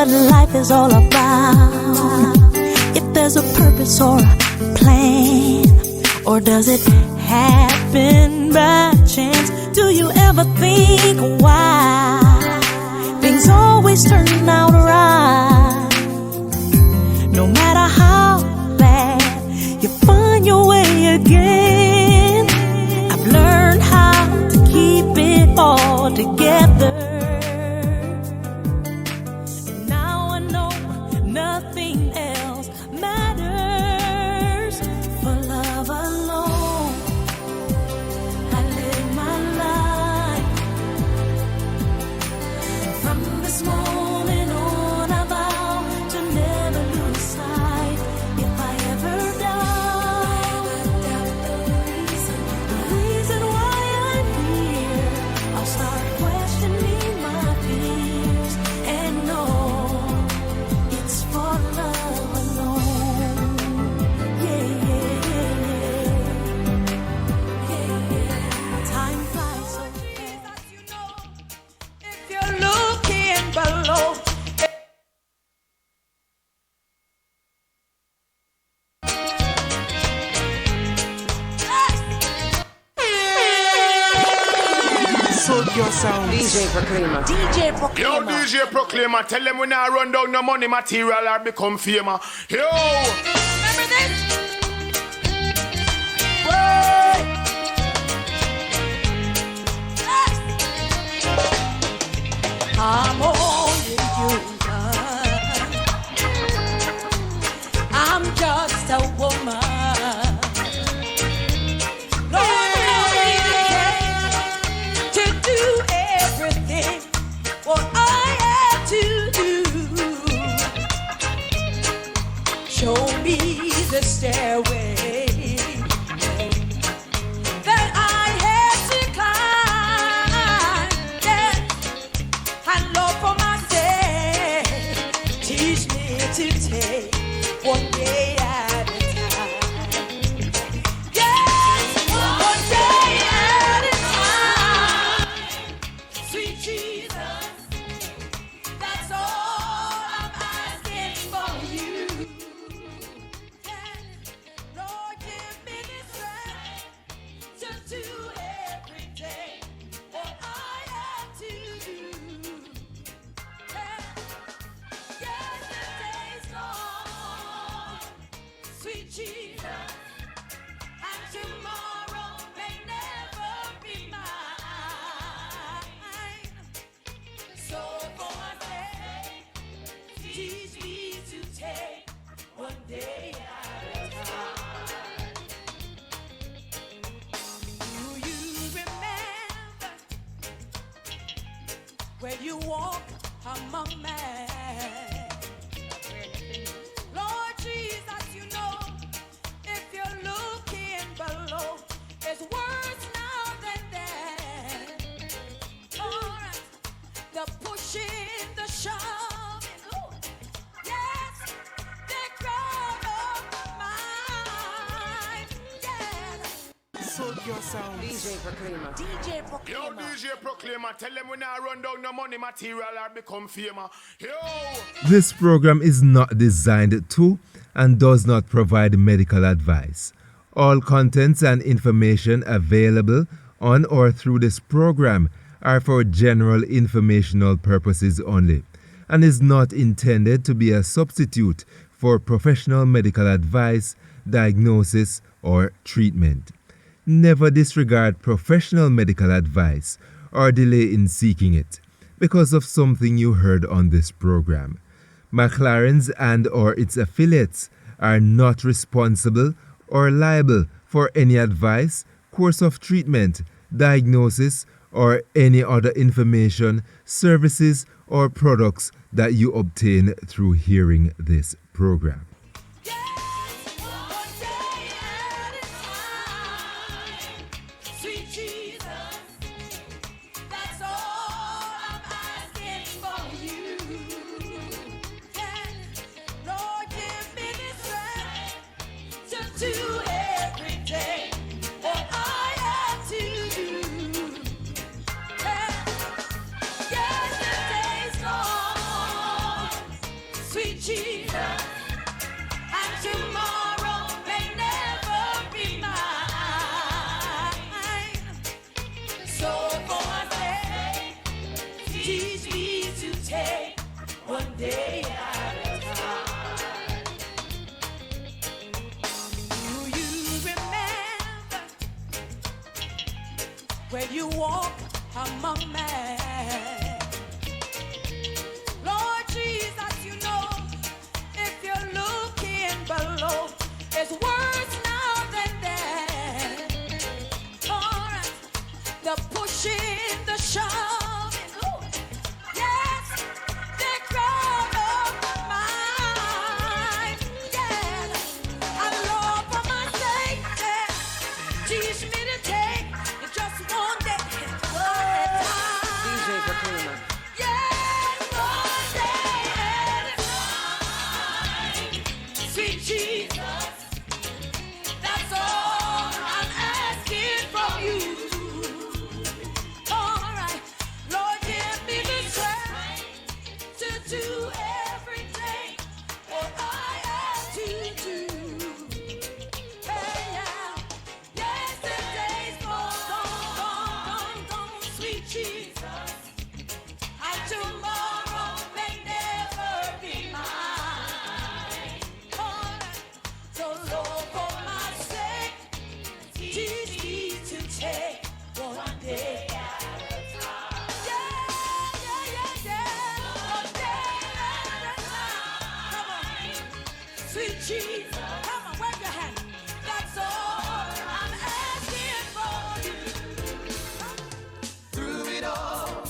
what life is all about. If there's a purpose or a plan, or does it happen by chance? Do you ever think why things always turn out right? No matter how bad, you find your way again. I've learned how to keep it all together. And now I know nothing else matters. For love alone, I live my life. From this moment on, I vow to never lose sight. If I ever doubt the reason why I'm here, I'll start questioning my fears and know it's for love alone. Yeah, yeah, yeah, yeah. Time flies so fast. If you're looking below, Suit your sound. DJ Proclaimer. Yo, DJ Proclaimer, tell them we not run down no money material or become famous. Yo! remember this? I'm only human. I'm just a woman. Lord, help me to do everything what I have to do. Show me the stairway that I have to climb. Yes. And Lord, for myself, teach me to take one day at a time. Yes, one day at a time. Sweet Jesus, that's all I'm asking for you. Yes, Lord, give me the strength to do every day what I have to do. Yes, the day's long, sweet Jesus, and tomorrow may never be mine. So for my sake, teach me to take one day at a time. Do you remember where you walk among men? Lord Jesus, you know, if you're looking below, there's words now than then. Alright, the pushing, the shoving, ooh, yes, they crowd up my mind, yeah. Suit your sound. DJ Proclaimer. Yo, DJ Proclaimer, tell them we not run down no money material or become famous. Yo! This program is not designed to and does not provide medical advice. All contents and information available on or through this program are for general informational purposes only and is not intended to be a substitute for professional medical advice, diagnosis, or treatment. Never disregard professional medical advice or delay in seeking it because of something you heard on this program. McLaren's and or its affiliates are not responsible or liable for any advice, course of treatment, diagnosis, or any other information, services, or products that you obtain through hearing this program. Sweet Jesus, that's all I'm asking for you. Yeah. Lord, give me the strength to do every day what I have to do. Yeah. Yes, the day's long, where you walk among men. Lord Jesus, you know, if you're looking below, it's worse now than then. All right, the pushing, the shoving, ooh, yes, they crowd up my mind. Yeah, I love for my sake. Teach me to take it just one day at a time. DJ Proclaimer. Yeah, one day at a time. Sweet Jesus, that's all I'm asking from you. All right, Lord, give me the strength to do everything what I have to do. Hey, yeah. Yesterday's gone, sweet Jesus. And tomorrow may never be mine. All right, so Lord, for my sake, teach me to take one day at a time. Yeah. One day at a time. Come on, sweet Jesus. Come on, wave your hand. That's all I'm asking for you. Through it all,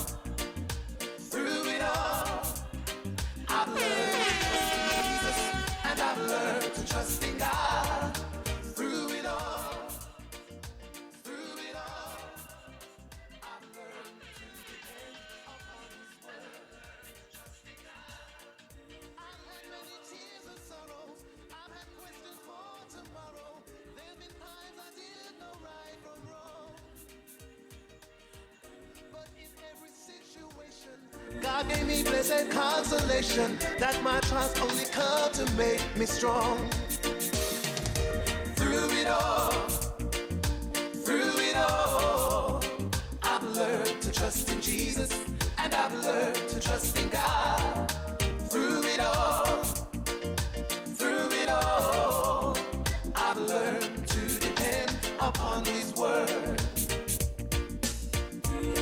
I've learned to trust in Jesus, and I've learned to trust in God. Through it all, I've learned to depend upon His word. Trusting God. I've had many tears and sorrows. I've had questions for tomorrow. There've been times I didn't know right from wrong. But in every situation, God gave me blessed consolation that my trust only come to make me strong. Through it all, I've learned to trust in Jesus, and I've learned to trust in God. Through it all, I've learned to depend upon His word.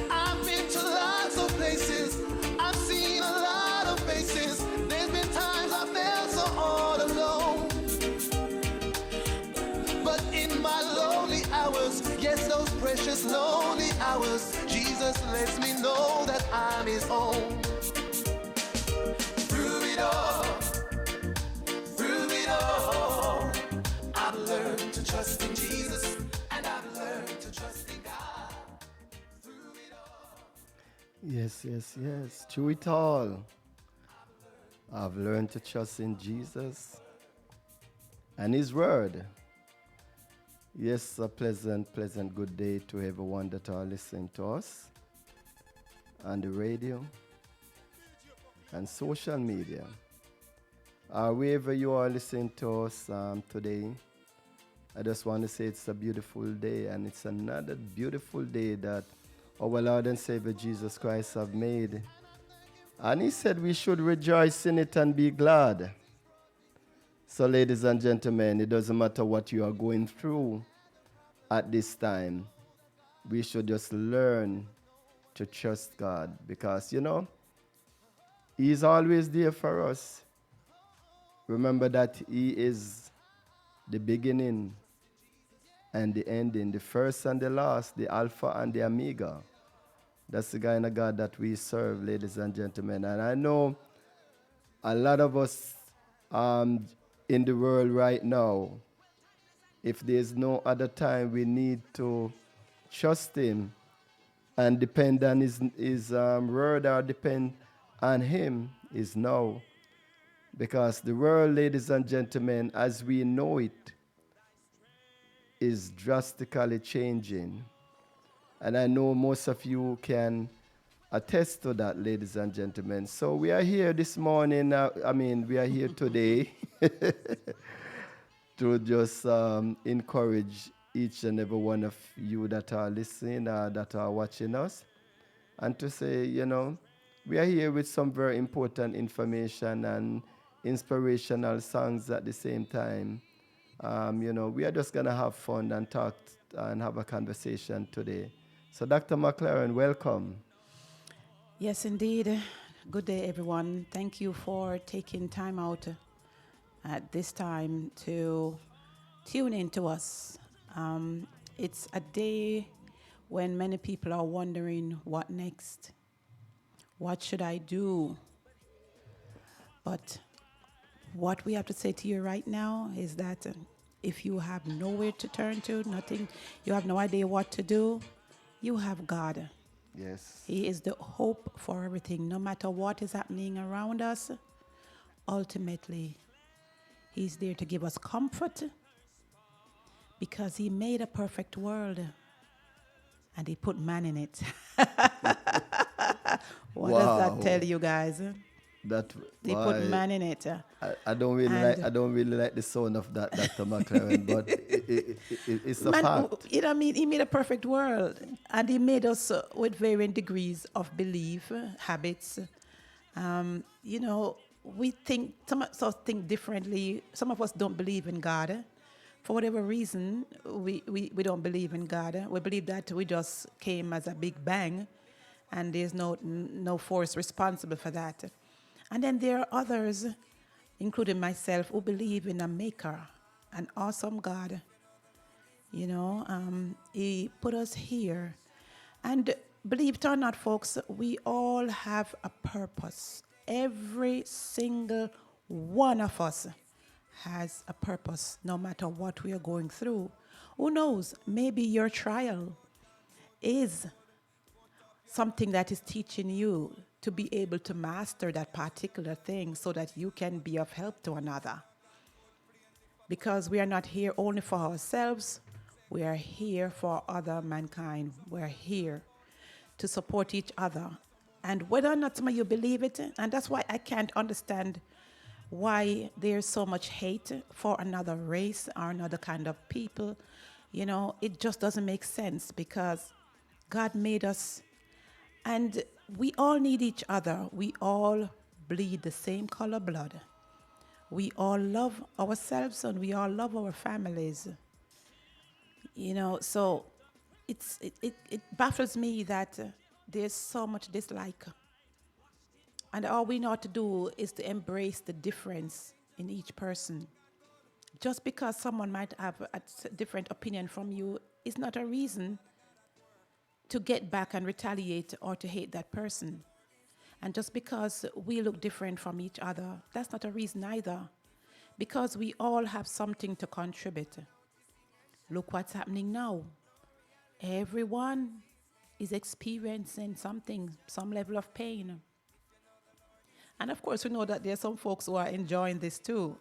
I've been to lots of places, I've seen a lot of faces. There's been times I felt so all alone. But in my lonely hours, yes, those precious lonely hours, Jesus lets me know that I'm His own. Through it all, I've learned to trust in Jesus, and I've learned to trust in God. Through it all. Yes. Through it all, I've learned to trust in Jesus and His word. Yes, a pleasant good day to everyone that are listening to us on the radio and social media. Wherever you are listening to us today, I just want to say it's a beautiful day, and it's another beautiful day that our Lord and Savior Jesus Christ have made. And He said we should rejoice in it and be glad. So ladies and gentlemen, it doesn't matter what you are going through at this time. We should just learn to trust God, because, you know, He's always there for us. Remember that He is the beginning and the ending, the first and the last, the Alpha and the Omega. That's the kind of God that we serve, ladies and gentlemen. And I know a lot of us in the world right now, if there's no other time we need to trust Him and depend on His word, or depend on Him, is now. Because the world, ladies and gentlemen, as we know it, is drastically changing. And I know most of you can attest to that, ladies and gentlemen. So we are here this morning, we are here today to just encourage each and every one of you that are listening, that are watching us, and to say, you know, we are here with some very important information and inspirational songs at the same time. We are just going to have fun and talk and have a conversation today. So, Dr. McLaren, welcome. Yes, indeed. Good day, everyone. Thank you for taking time out at this time to tune in to us. It's a day when many people are wondering what next? What should I do? But what we have to say to you right now is that if you have nowhere to turn to, nothing, you have no idea what to do, you have God. Yes. He is the hope for everything. No matter what is happening around us, ultimately, He's there to give us comfort because He made a perfect world and He put man in it. What does that Wow. tell you guys? That He why put man in it. I don't really And- like I don't really like the sound of that, Dr. McLaren, but it's a Man, fact. you know what I mean? He made a perfect world, and He made us with varying degrees of belief, habits. You know, we think, some of us think differently. Some of us don't believe in God. For whatever reason, we don't believe in God. We believe that we just came as a big bang, and there's no force responsible for that. And then there are others, including myself, who believe in a maker, an awesome God. You know, He put us here. And believe it or not, folks, we all have a purpose. Every single one of us has a purpose, no matter what we are going through. Who knows? Maybe your trial is something that is teaching you to be able to master that particular thing so that you can be of help to another. Because we are not here only for ourselves, we are here for other mankind. We're here to support each other. And whether or not some of you believe it, and that's why I can't understand why there's so much hate for another race or another kind of people. You know, it just doesn't make sense because God made us and we all need each other. We all bleed the same color blood. We all love ourselves and we all love our families. You know, so it baffles me that there's so much dislike. And all we know how to do is to embrace the difference in each person. Just because someone might have a different opinion from you is not a reason to get back and retaliate or to hate that person. And just because we look different from each other, that's not a reason either. Because we all have something to contribute. Look what's happening now. Everyone is experiencing something, some level of pain. And of course, we know that there are some folks who are enjoying this too,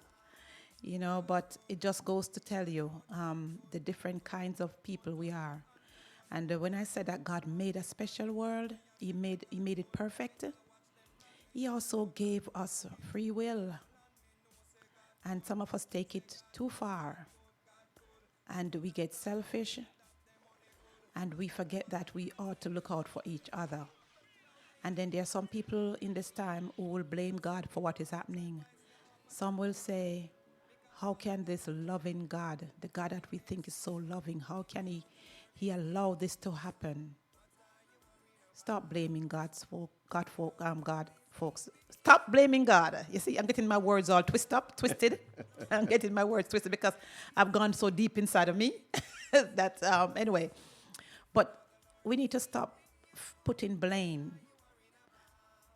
you know, but it just goes to tell you the different kinds of people we are. And when I said that God made a special world, He made it perfect, He also gave us free will. And some of us take it too far. And we get selfish. And we forget that we ought to look out for each other. And then there are some people in this time who will blame God for what is happening. Some will say, how can this loving God, the God that we think is so loving, how can He allow this to happen? Stop blaming God, folks. Stop blaming God. You see, I'm getting my words all twisted. I'm getting my words twisted because I've gone so deep inside of me that, anyway. But we need to stop putting blame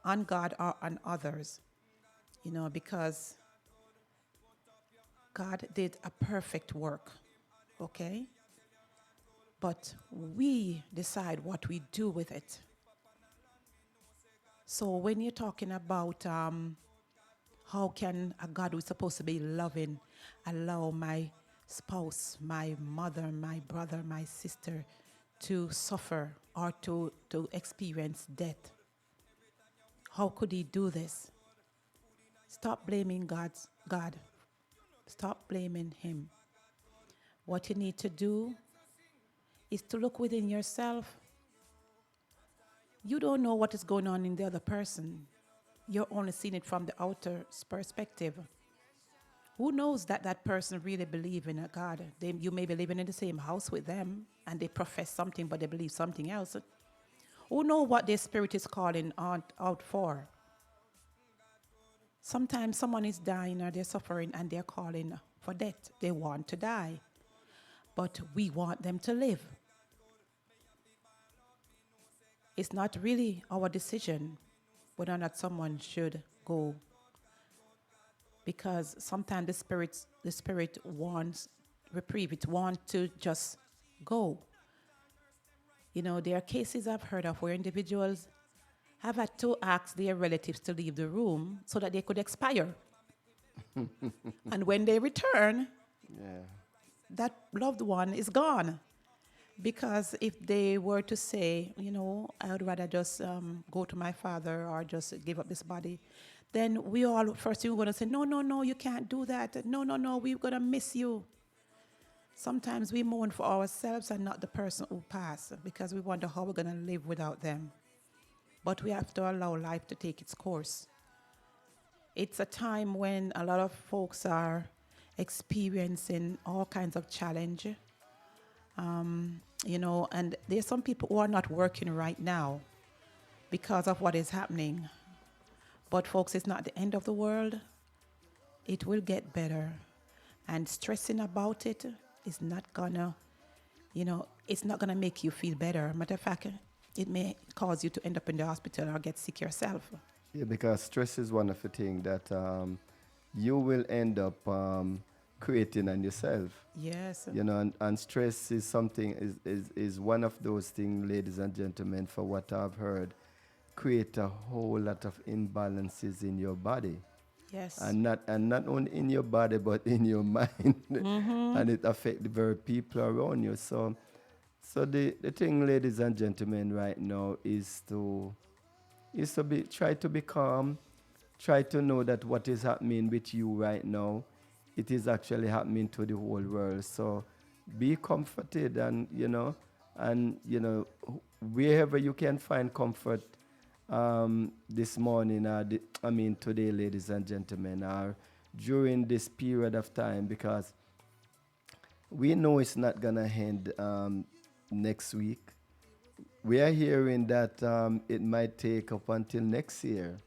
on God or on others, you know, because God did a perfect work, okay? But we decide what we do with it. So when you're talking about how can a God who's supposed to be loving allow my spouse, my mother, my brother, my sister to suffer or to experience death? How could He do this? Stop blaming God. Stop blaming Him. What you need to do is to look within yourself. You don't know what is going on in the other person. You're only seeing it from the outer perspective. Who knows that that person really believe in a God? You may be living in the same house with them and they profess something, but they believe something else. Who know what their spirit is calling out for? Sometimes someone is dying or they're suffering and they're calling for death. They want to die, but we want them to live. It's not really our decision whether or not someone should go, because sometimes the spirit wants reprieve. It wants to just go. You know, there are cases I've heard of where individuals have had to ask their relatives to leave the room so that they could expire. And when they return, that loved one is gone. Because if they were to say, you know, I would rather just go to my father or just give up this body, then we all, first we're going to say, no, you can't do that. No, we're going to miss you. Sometimes we mourn for ourselves and not the person who passed, because we wonder how we're going to live without them. But we have to allow life to take its course. It's a time when a lot of folks are experiencing all kinds of challenge. You know, and there's some people who are not working right now because of what is happening. But folks, it's not the end of the world. It will get better. And stressing about it is not gonna, you know, it's not gonna make you feel better. Matter of fact, it may cause you to end up in the hospital or get sick yourself. Yeah, because stress is one of the things that you will end up creating on yourself. Yes. You know, and stress is something, is one of those things, ladies and gentlemen, for what I've heard, create a whole lot of imbalances in your body. Yes. And not only in your body, but in your mind. And it affects the very people around you. So the thing, ladies and gentlemen, right now is to try to be calm, try to know that what is happening with you right now, it is actually happening to the whole world. So be comforted, and wherever you can find comfort this morning, today, ladies and gentlemen, or during this period of time, because we know it's not gonna end next week. We are hearing that it might take up until next year.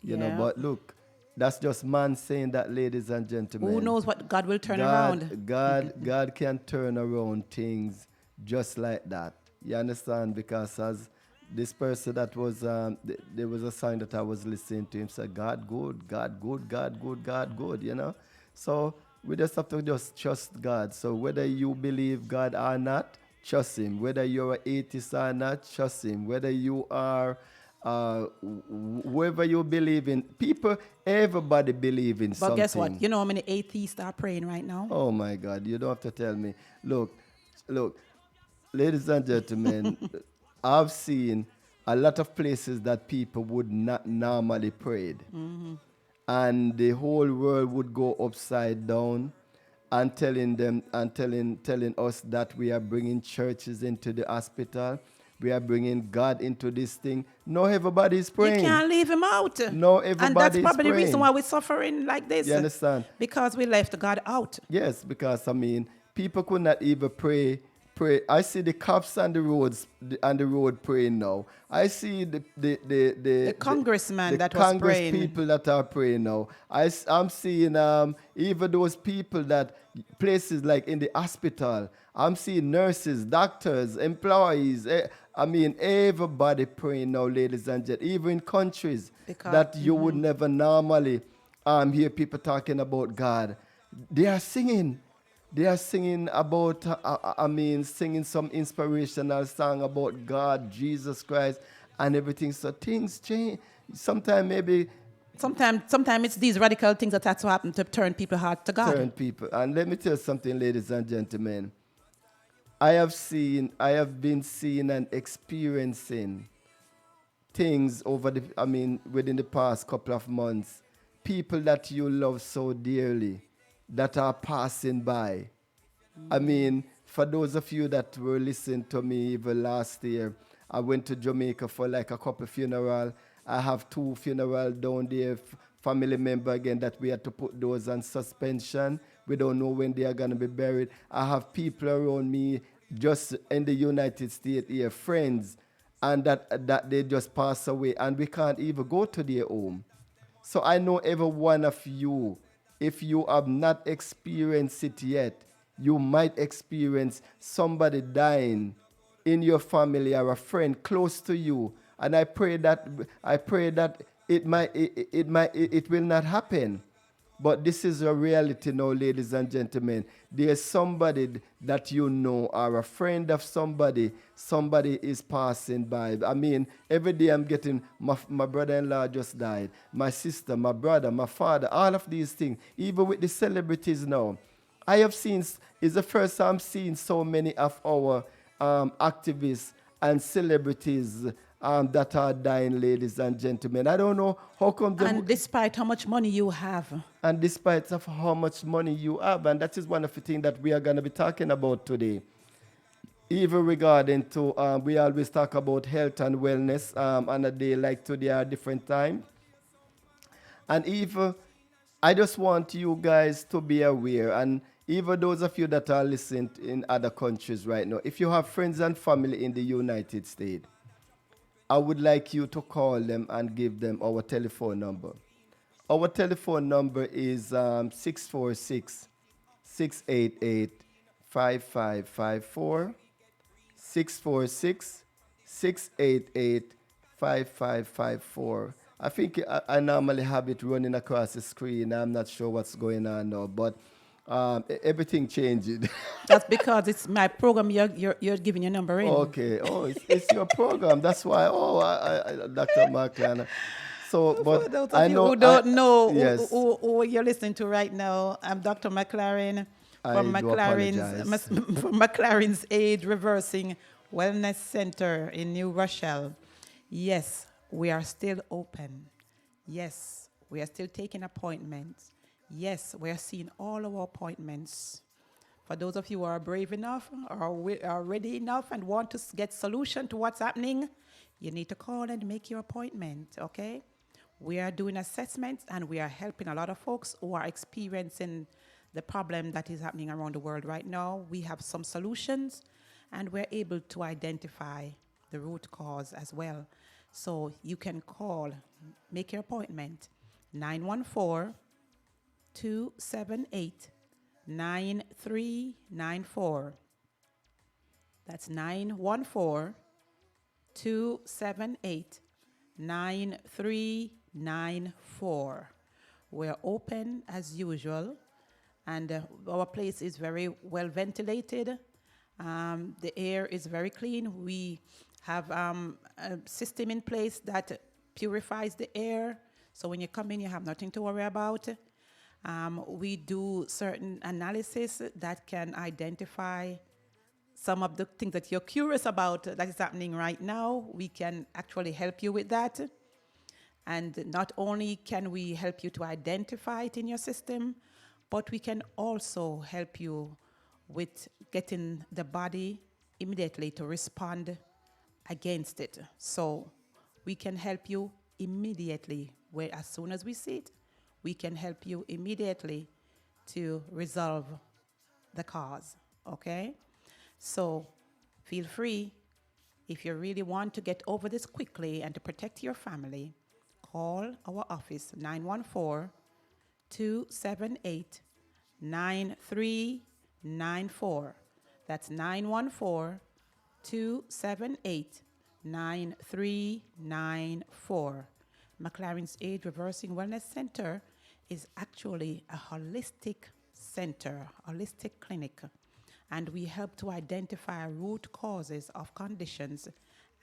You know, but look, that's just man saying that, ladies and gentlemen. Who knows what God will turn around? God can turn around things just like that. You understand? Because as this person that was, there was a song that I was listening to him say, God good, God good, God good, God good, you know? So we just have to just trust God. So whether you believe God or not, trust him. Whether you're an atheist or not, trust him. Whether you are whoever you believe in, everybody believe in something. But guess what? You know how many atheists are praying right now? Oh my God, you don't have to tell me. Look, ladies and gentlemen, I've seen a lot of places that people would not normally pray. And the whole world would go upside down and telling us that we are bringing churches into the hospital. We are bringing God into this thing. No, everybody's praying. You can't leave him out. No, everybody's praying. And that's probably the reason why we're suffering like this. You understand? Because we left God out. Yes, because, people could not even pray. I see the cops on the roads, on the road praying now. I see the congressman that was Congress praying. people that are praying now. I'm seeing even those people that places like in the hospital. I'm seeing nurses, doctors, employees. Everybody praying now, ladies and gentlemen. Even in countries that you would never normally hear people talking about God. They are singing. They are singing about, singing some inspirational song about God, Jesus Christ, and everything. So things change. Sometimes it's these radical things that have to happen to turn people heart to God. Turn people. And let me tell you something, ladies and gentlemen. I have been seeing and experiencing things within the past couple of months. People that you love so dearly that are passing by. For those of you that were listening to me even last year, I went to Jamaica for like a couple funeral. I have 2 funerals down there family member again that we had to put those on suspension. We don't know when they are going to be buried. I have people around me just in the United States here, friends, and that they just pass away and we can't even go to their home. So I know every one of you, if you have not experienced it yet, you might experience somebody dying in your family or a friend close to you. And I pray that it will not happen. But this is a reality now, ladies and gentlemen. There's somebody that you know or a friend of somebody is passing by. I mean, every day I'm getting, my brother-in-law just died, my sister, my brother, my father, all of these things, even with the celebrities now. I have seen, it's the first time I'm seeing so many of our activists and celebrities that are dying, ladies and gentlemen. I don't know how come And despite how much money you have, and despite of how much money you have, and that is one of the things that we are going to be talking about today. Even regarding to, we always talk about health and wellness on a day like today at a different time. And even, I just want you guys to be aware, and even those of you that are listening in other countries right now, if you have friends and family in the United States, I would like you to call them and give them our telephone number. Our telephone number is 646 688 5554. 646 688 5554. I think I normally have it running across the screen. I'm not sure what's going on now, but everything changed. that's because it's my program. You're giving your number in. Okay. Oh, it's your program. That's why. Oh, Dr. Marklana. So, For but those of I you know who don't know Yes, who you're listening to right now, I'm Dr. McLaren from I do apologize. from McLaren's Age Reversing Wellness Center in New Rochelle. Yes, we are still open. Yes, we are still taking appointments. Yes, we are seeing all our appointments. For those of you who are brave enough or are ready enough and want to get solution to what's happening, you need to call and make your appointment, okay? We are doing assessments and we are helping a lot of folks who are experiencing the problem that is happening around the world right now. We have some solutions and we're able to identify the root cause as well. So you can call, make your appointment, 914 278 9394. That's 914 278 9394. We're open as usual, and our place is very well ventilated. The air is very clean. We have a system in place that purifies the air, so when you come in, you have nothing to worry about. We do certain analysis that can identify some of the things that you're curious about that is happening right now. We can actually help you with that. And not only can we help you to identify it in your system, but we can also help you with getting the body immediately to respond against it. So we can help you immediately, where as soon as we see it, we can help you immediately to resolve the cause, okay? So feel free, if you really want to get over this quickly and to protect your family, call our office, 914 278 9394. That's 914 278 9394. McLaren's Age Reversing Wellness Center is actually a holistic center, holistic clinic, and we help to identify root causes of conditions,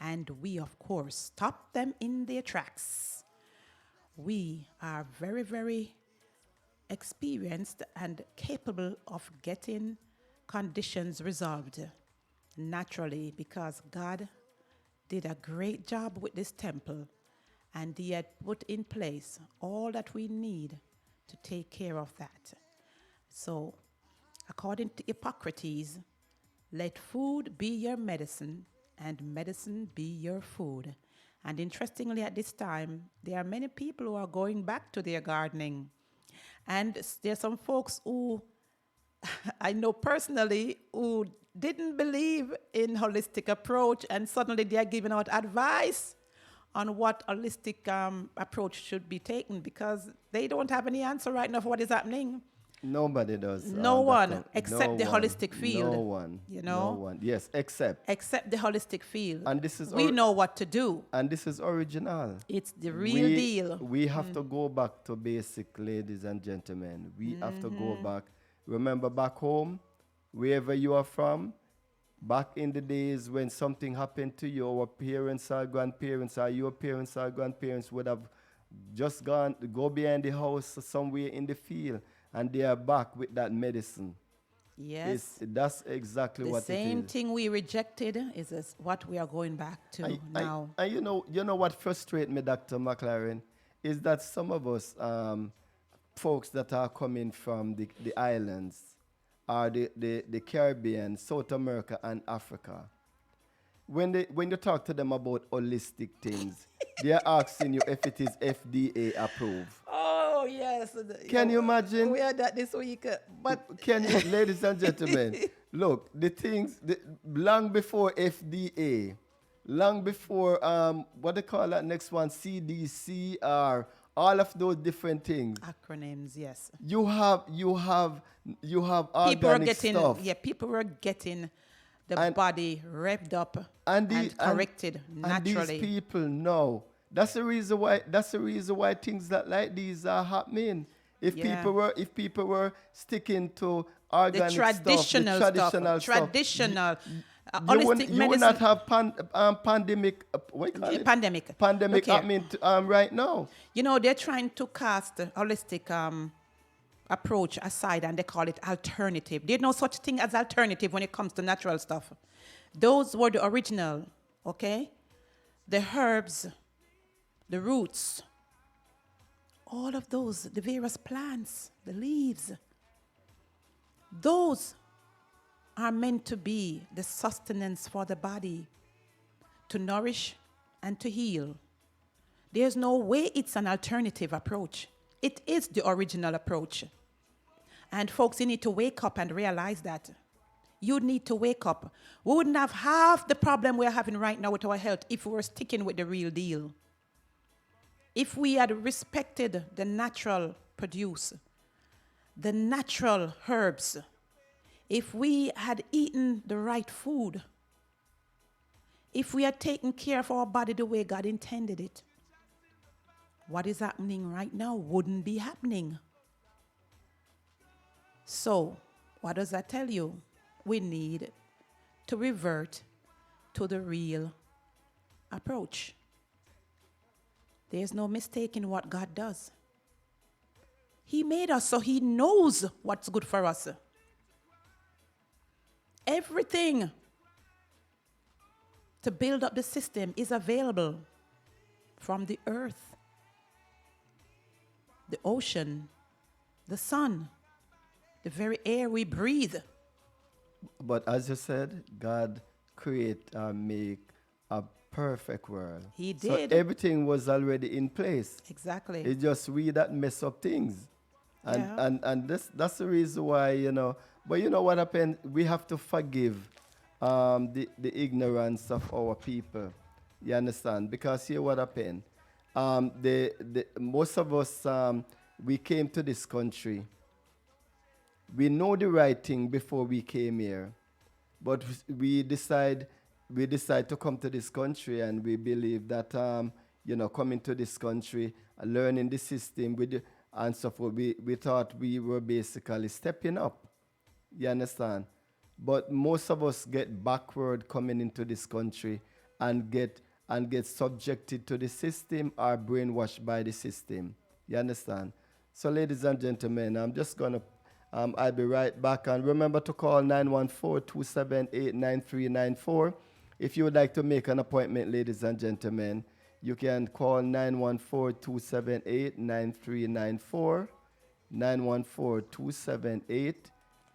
and we, of course, stop them in their tracks. We are very, very experienced and capable of getting conditions resolved naturally, because God did a great job with this temple, and He had put in place all that we need to take care of that. So, according to Hippocrates, let food be your medicine and medicine be your food. And interestingly, at this time, there are many people who are going back to their gardening. And there's some folks who I know personally who didn't believe in holistic approach, and suddenly they are giving out advice on what holistic approach should be taken because they don't have any answer right now for what is happening. Nobody does. No one Doctor. except No the one. holistic field. No one. You know? No one. Yes, except. Except the holistic field. And this is we know what to do. And this is original. It's the real deal. We have to go back to basic, ladies and gentlemen. We have to go back. Remember back home, wherever you are from, back in the days when something happened to you, our parents or grandparents or your parents or grandparents would have just go behind the house somewhere in the field, and they are back with that medicine. Yes. That's exactly The what it is. same thing we rejected is what we are going back to now. And you know what frustrates me, Dr. McLaren, is that some of us, folks that are coming from the islands, or the Caribbean, South America, and Africa, when you talk to them about holistic things, they are asking you if it is FDA approved. Oh, yes. Can you imagine? We had that this week. But Can you, ladies and gentlemen, look, the things, long before FDA, long before, what they call that next one, CDC, or all of those different things. acronyms, yes. You have People are organic getting, stuff. people were getting the And- body revved up And, and corrected and naturally. these people know. That's the reason why. That's the reason why things like these are happening. If Yeah. people were sticking to the organic traditional stuff, stuff. stuff, Traditional. you Holistic would medicine. not have pandemic. What you call it? Pandemic. Pandemic Look here. happening right now. You know, they're trying to cast a holistic approach aside and they call it alternative. There's no such thing as alternative when it comes to natural stuff. Those were the original, okay? The herbs, the roots, all of those, the various plants, the leaves, those are meant to be the sustenance for the body, to nourish and to heal. There's no way it's an alternative approach. It is the original approach. And folks, you need to wake up and realize that. You need to wake up. We wouldn't have half the problem we're having right now with our health if we were sticking with the real deal. If we had respected the natural produce, the natural herbs, if we had eaten the right food, if we had taken care of our body the way God intended it, what is happening right now wouldn't be happening. So, what does that tell you? We need to revert to the real approach. There's no mistake in what God does. He made us so He knows what's good for us. Everything to build up the system is available from the earth, the ocean, the sun, the very air we breathe. But as you said, God make a perfect world. He So did. everything was already in place. Exactly. It's just we that mess up things. And Yeah. and that's the reason why, But you know what happened? We have to forgive the ignorance of our people. You understand? Because here what happened? Most of us, we came to this country. We know the right thing before we came here, but we decide to come to this country, and we believe that coming to this country, learning the system and so forth. We thought we were basically stepping up. You understand? But most of us get backward coming into this country and get subjected to the system or brainwashed by the system. You understand? So, ladies and gentlemen, I'm just gonna. I'll be right back. And remember to call 914-278-9394. If you would like to make an appointment, ladies and gentlemen, you can call 914-278-9394,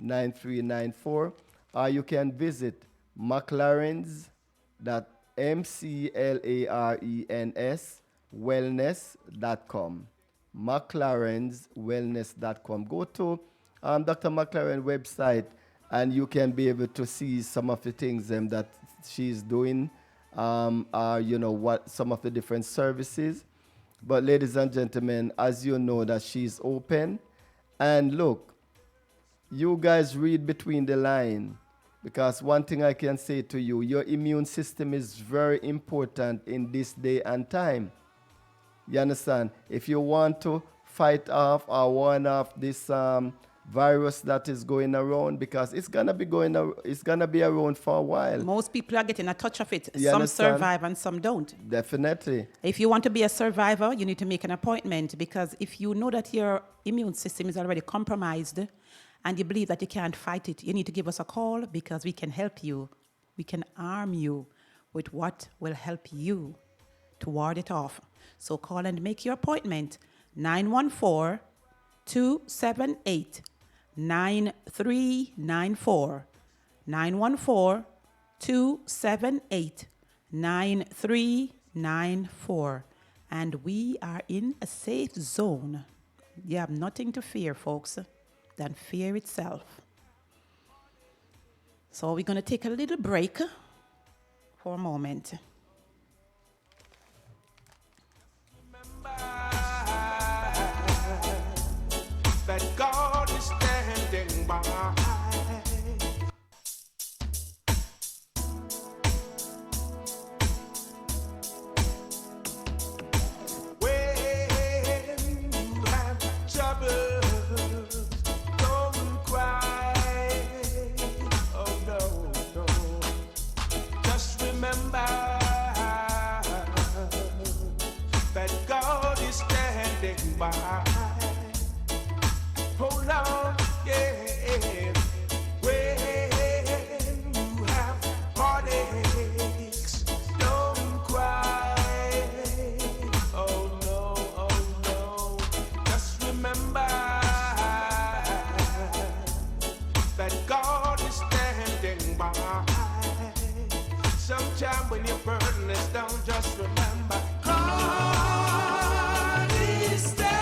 914-278-9394, or you can visit McLaren's McLarens wellness.com. McLarenswellness.com. Go to Dr. McLaren website and you can be able to see some of the things that she's doing, what some of the different services. But ladies and gentlemen, as you know that she's open, and look, you guys read between the line, because one thing I can say to you, your immune system is very important in this day and time. You understand? If you want to fight off or warn off this virus that is going around, because it's gonna be around for a while. Most people are getting a touch of it. You Some understand? survive and some don't. Definitely. If you want to be a survivor, you need to make an appointment, because if you know that your immune system is already compromised and you believe that you can't fight it, you need to give us a call, because we can help you. We can arm you with what will help you to ward it off. So call and make your appointment. 914-278-9394. 914-278-9394. And we are in a safe zone. You have nothing to fear, folks, than fear itself. So we're going to take a little break for a moment. That God is standing by. When you have troubles, don't cry. Oh no, no. Just remember that God is standing by. Hold on, yeah. When you have heartaches, don't cry. Oh no. Just remember that God is standing by. Sometime when your burden is down, just remember God is standing.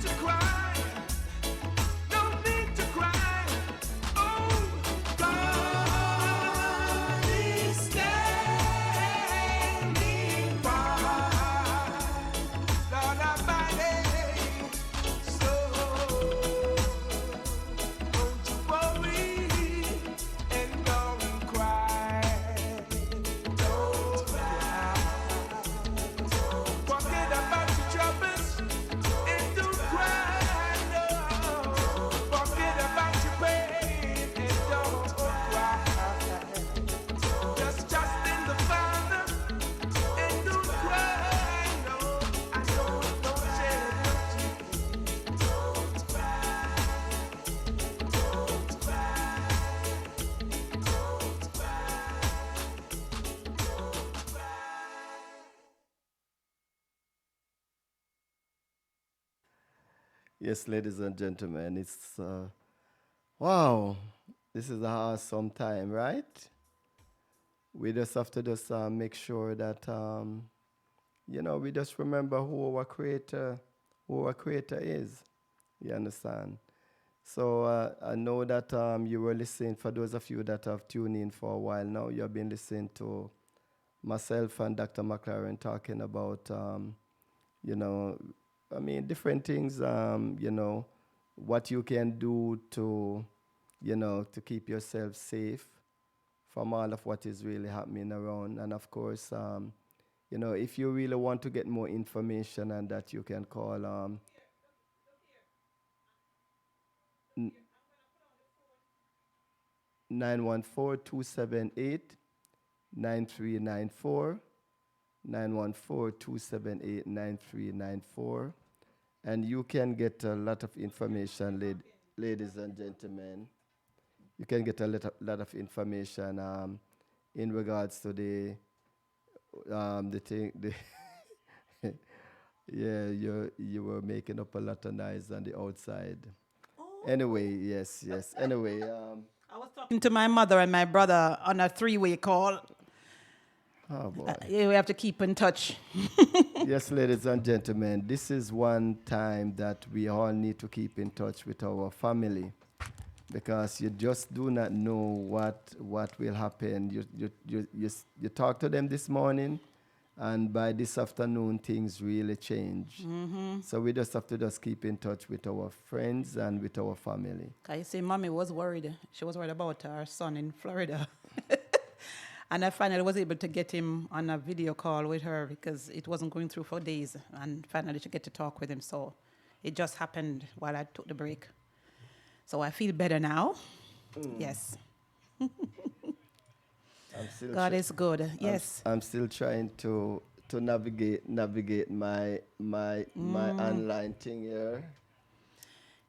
To cry. Yes, ladies and gentlemen, it's wow. This is a awesome time, right? We just have to just make sure that we just remember who our creator is. You understand? So I know that you were listening. For those of you that have tuned in for a while now, you have been listening to myself and Dr. McLaren talking about you know, different things, what you can do to, to keep yourself safe from all of what is really happening around. And of course, if you really want to get more information and that, you can call 914-278-9394, 914-278-9394. And you can get a lot of information, ladies and gentlemen. You can get a lot of information in regards to the thing. Yeah, you were making up a lot of noise on the outside. Anyway, yes. Anyway, I was talking to my mother and my brother on a three-way call. oh boy. Yeah, we have to keep in touch. Yes, ladies and gentlemen, this is one time that we all need to keep in touch with our family, because you just do not know what will happen. You talk to them this morning, and by this afternoon, things really change. So we just have to just keep in touch with our friends and with our family. I say, Mommy was worried. She was worried about her son in Florida. And I finally was able to get him on a video call with her because it wasn't going through for days. And finally she get to talk with him. So it just happened while I took the break. So I feel better now. Yes. I'm still God is good. Yes. I'm still trying to navigate my online thing here.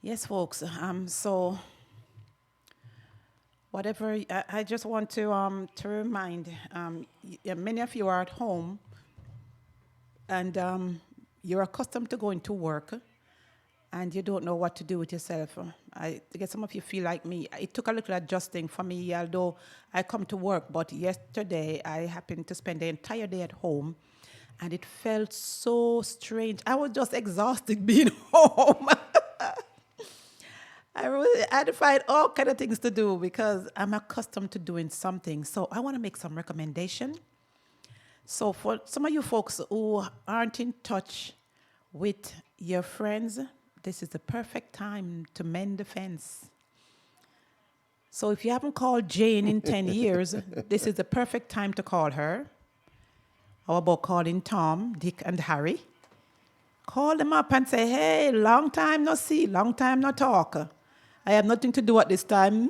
Yes, folks. So whatever, I just want to remind, many of you are at home and you're accustomed to going to work and you don't know what to do with yourself. I guess some of you feel like me. It took a little adjusting for me, although I come to work, but yesterday I happened to spend the entire day at home and it felt so strange. I was just exhausted being home. I had to find all kind of things to do because I'm accustomed to doing something. So I want to make some recommendation. So for some of you folks who aren't in touch with your friends, this is the perfect time to mend the fence. So if you haven't called Jane in 10 years, this is the perfect time to call her. How about calling Tom, Dick, and Harry? Call them up and say, hey, long time no see, long time no talk. I have nothing to do at this time,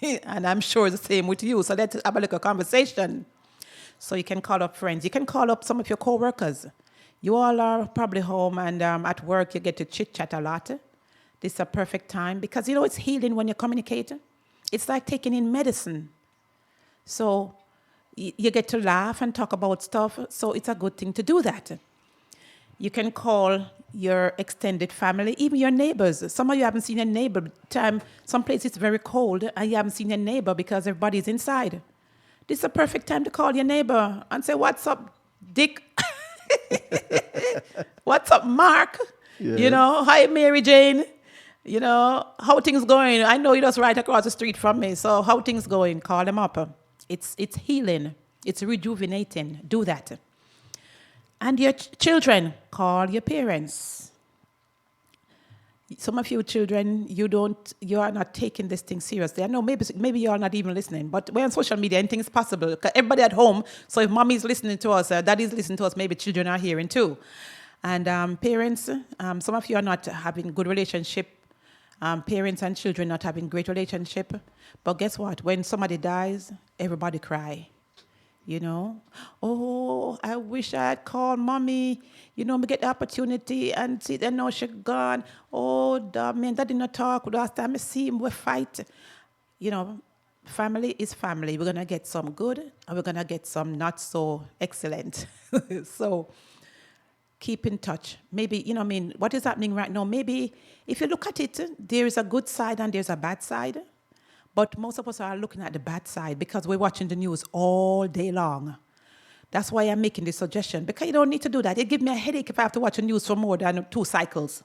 and I'm sure it's the same with you. So let's have a little conversation. So you can call up friends. You can call up some of your co-workers. You all are probably home and at work you get to chit-chat a lot. This is a perfect time because, it's healing when you communicate. It's like taking in medicine. So you get to laugh and talk about stuff. So it's a good thing to do that. You can call your extended family, even your neighbors. Some of you haven't seen your neighbor. Some places it's very cold and you haven't seen your neighbor because everybody's inside. This is a perfect time to call your neighbor and say, what's up, Dick? What's up, Mark? Yes. Hi, Mary Jane. How things going? I know you're just right across the street from me. So how things going? Call them up. It's healing. It's rejuvenating. Do that. And your children, call your parents. Some of you children, you are not taking this thing seriously. I know maybe you are not even listening, but we're on social media, anything is possible. Everybody at home, so if mommy's listening to us, daddy's listening to us, maybe children are hearing too. And parents, some of you are not having good relationship. Parents and children not having great relationship. But guess what? When somebody dies, everybody cry. Oh, I wish I had called mommy, me get the opportunity and see that now she's gone. Oh, man, that did not talk. Last time I see him, we fight. Family is family. We're going to get some good and we're going to get some not so excellent. So keep in touch. Maybe, you know, I mean, what is happening right now? Maybe if you look at it, there is a good side and there's a bad side. But most of us are looking at the bad side because we're watching the news all day long. That's why I'm making this suggestion, because you don't need to do that. It gives me a headache if I have to watch the news for more than 2 cycles.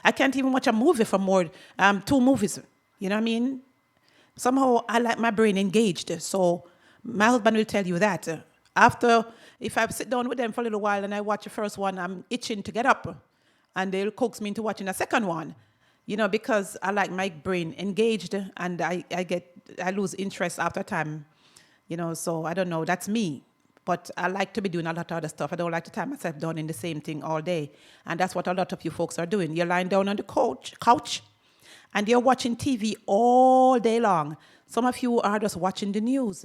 I can't even watch a movie for more 2 movies. You know what I mean? Somehow I like my brain engaged. So my husband will tell you that. After, if I sit down with them for a little while and I watch the first one, I'm itching to get up. And they'll coax me into watching the second one. You know, because I like my brain engaged and I lose interest after time. You know, so I don't know, that's me. But I like to be doing a lot of other stuff. I don't like to tie myself down in the same thing all day. And that's what a lot of you folks are doing. You're lying down on the couch and you're watching TV all day long. Some of you are just watching the news.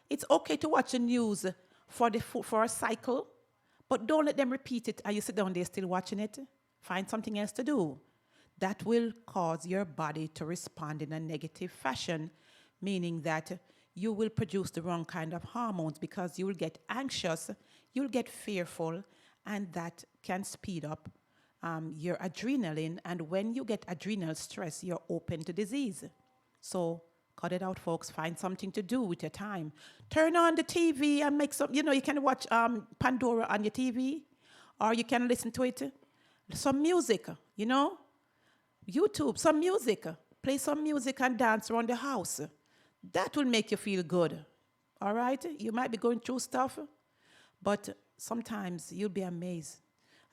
It's okay to watch the news for a cycle, but don't let them repeat it and you sit down there still watching it. Find something else to do. That will cause your body to respond in a negative fashion, meaning that you will produce the wrong kind of hormones because you will get anxious, you'll get fearful, and that can speed up your adrenaline. And when you get adrenal stress, you're open to disease. So cut it out, folks. Find something to do with your time. Turn on the TV and make some, you know, you can watch Pandora on your TV, or you can listen to it. Some music, you know, YouTube, some music. Play some music and dance around the house. That will make you feel good, all right? You might be going through stuff, but sometimes you'll be amazed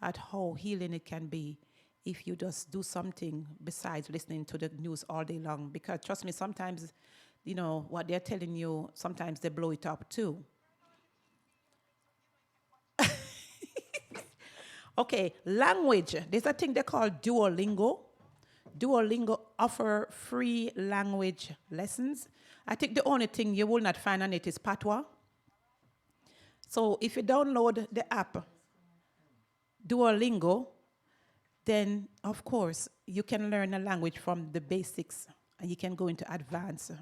at how healing it can be if you just do something besides listening to the news all day long. Because trust me, sometimes, you know, what they're telling you, sometimes they blow it up too. Okay, language. There's a thing they call Duolingo. Duolingo offer free language lessons. I think the only thing you will not find on it is patois. So if you download the app, Duolingo, then of course you can learn a language from the basics and you can go into advanced.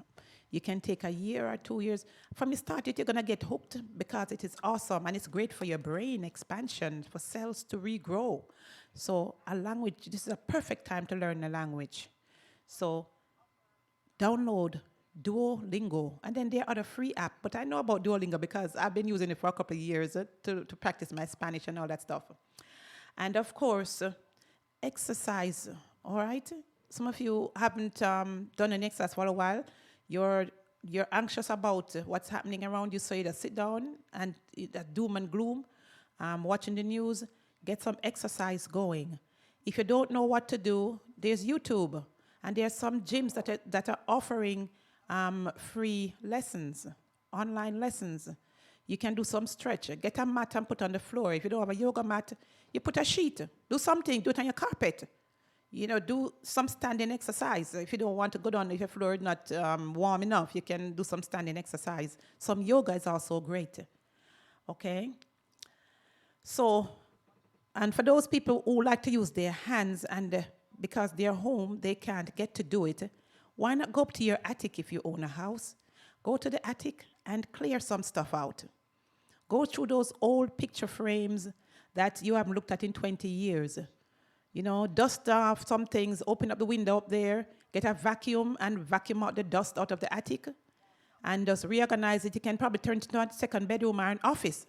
You can take a year or 2 years. From the start, you're going to get hooked because it is awesome and it's great for your brain expansion, for cells to regrow. So a language, this is a perfect time to learn a language. So download Duolingo. And then there are other free apps. But I know about Duolingo because I've been using it for a couple of years to practice my Spanish and all that stuff. And of course, exercise, all right? Some of you haven't done an exercise for a while. You're anxious about what's happening around you, so you just sit down and that doom and gloom, watching the news, get some exercise going. If you don't know what to do, there's YouTube, and there's some gyms that are offering free lessons, online lessons. You can do some stretch. Get a mat and put on the floor. If you don't have a yoga mat, you put a sheet. Do something. Do it on your carpet. You know, do some standing exercise. If you don't want to go down, if your floor is not warm enough, you can do some standing exercise. Some yoga is also great. Okay? So, and for those people who like to use their hands and because they're home, they can't get to do it, why not go up to your attic if you own a house? Go to the attic and clear some stuff out. Go through those old picture frames that you haven't looked at in 20 years. You know, dust off some things, open up the window up there, get a vacuum and vacuum out the dust out of the attic and just reorganize it. You can probably turn it into a second bedroom or an office.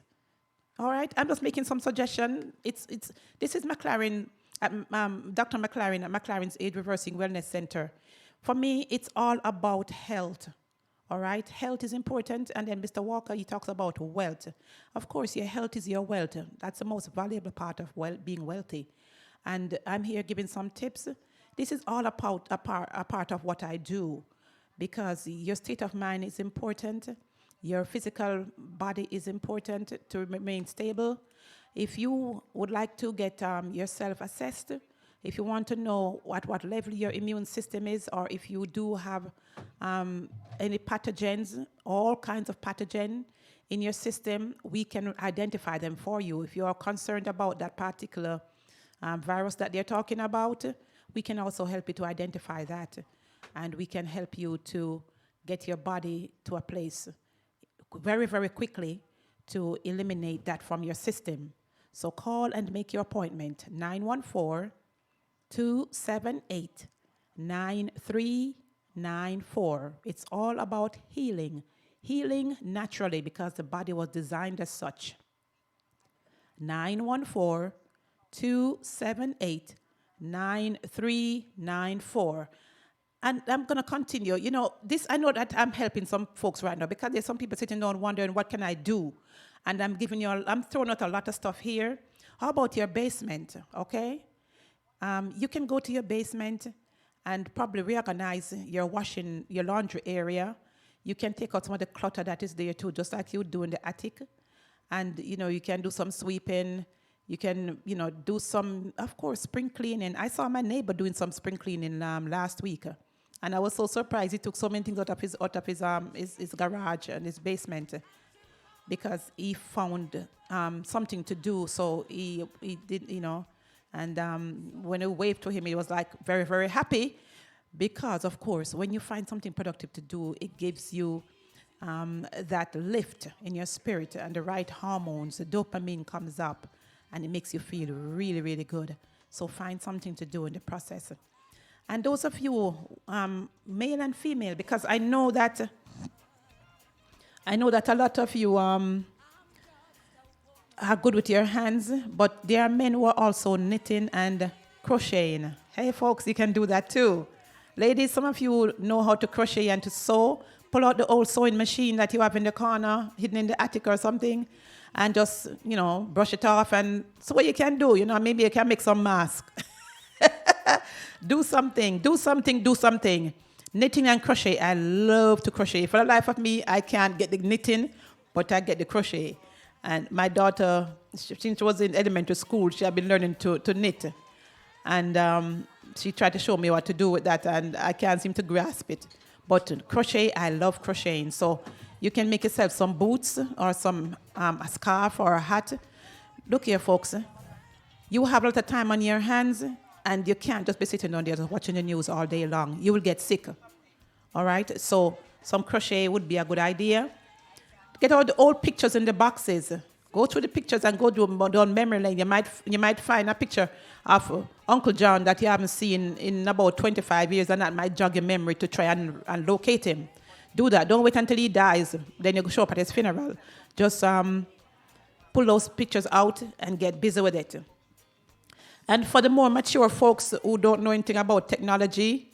All right, I'm just making some suggestion. This is McLaren, Dr. McLaren at McLaren's Age Reversing Wellness Center. For me, it's all about health. All right, health is important. And then Mr. Walker, he talks about wealth. Of course, your health is your wealth. That's the most valuable part of being wealthy. And I'm here giving some tips. This is all about a part of what I do because your state of mind is important. Your physical body is important to remain stable. If you would like to get yourself assessed, if you want to know what level your immune system is, or if you do have any pathogens, all kinds of pathogen in your system, we can identify them for you. If you are concerned about that particular virus that they're talking about, we can also help you to identify that. And we can help you to get your body to a place very, very quickly to eliminate that from your system. So call and make your appointment. 914-278-9394. It's all about healing. Healing naturally because the body was designed as such. 914-278-9394. And I'm going to continue. You know, this, I know that I'm helping some folks right now because there's some people sitting down wondering, what can I do? And I'm throwing out a lot of stuff here. How about your basement, okay? You can go to your basement and probably reorganize your laundry area. You can take out some of the clutter that is there too, just like you do in the attic. And, you know, you can do some sweeping. You can, you know, do some, of course, spring cleaning. I saw my neighbor doing some spring cleaning last week. And I was so surprised he took so many things out of his garage and his basement because he found something to do. So he did, you know, and when I waved to him, he was like very, very happy because, of course, when you find something productive to do, it gives you that lift in your spirit and the right hormones. The dopamine comes up and it makes you feel really, really good. So find something to do in the process. And those of you, male and female, because I know that a lot of you are good with your hands, but there are men who are also knitting and crocheting. Hey, folks, you can do that too. Ladies, some of you know how to crochet and to sew. Pull out the old sewing machine that you have in the corner, hidden in the attic or something, and just, you know, brush it off. And so what you can do, you know, maybe you can make some mask. Do something. Knitting and crochet. I love to crochet. For the life of me, I can't get the knitting, but I get the crochet. And my daughter, since she was in elementary school, she had been learning to knit. And she tried to show me what to do with that, and I can't seem to grasp it. But crochet, I love crocheting. So you can make yourself some boots or some a scarf or a hat. Look here, folks. You have a lot of time on your hands, and you can't just be sitting on there just watching the news all day long. You will get sick. All right? So some crochet would be a good idea. Get all the old pictures in the boxes. Go through the pictures and go down memory lane. You might find a picture of Uncle John that you haven't seen in about 25 years, and that might jog your memory to try and locate him. Do that. Don't wait until he dies. Then you show up at his funeral. Just pull those pictures out and get busy with it. And for the more mature folks who don't know anything about technology,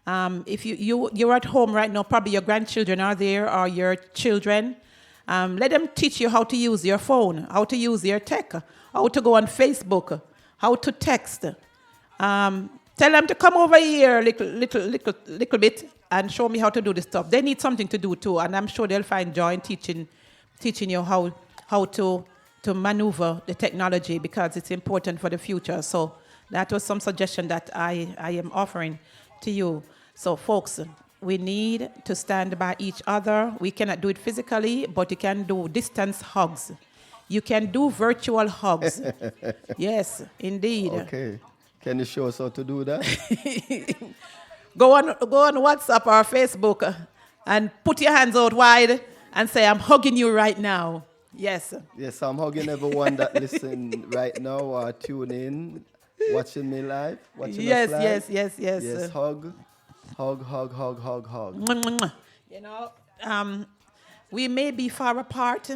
if you're at home right now, probably your grandchildren are there or your children. Let them teach you how to use your phone, how to use your tech, how to go on Facebook, how to text. Tell them to come over here little bit and show me how to do this stuff. They need something to do too, and I'm sure they'll find joy in teaching you how to maneuver the technology because it's important for the future. So that was some suggestion that I am offering to you. So folks, we need to stand by each other. We cannot do it physically, but you can do distance hugs. You can do virtual hugs. Yes, indeed. Okay. Can you show us how to do that? Go on WhatsApp or Facebook and put your hands out wide and say, I'm hugging you right now. Yes. Yes, I'm hugging everyone that listen right now or tune in, watching me live, watching us live. Yes. Yes, hug. You know, we may be far apart,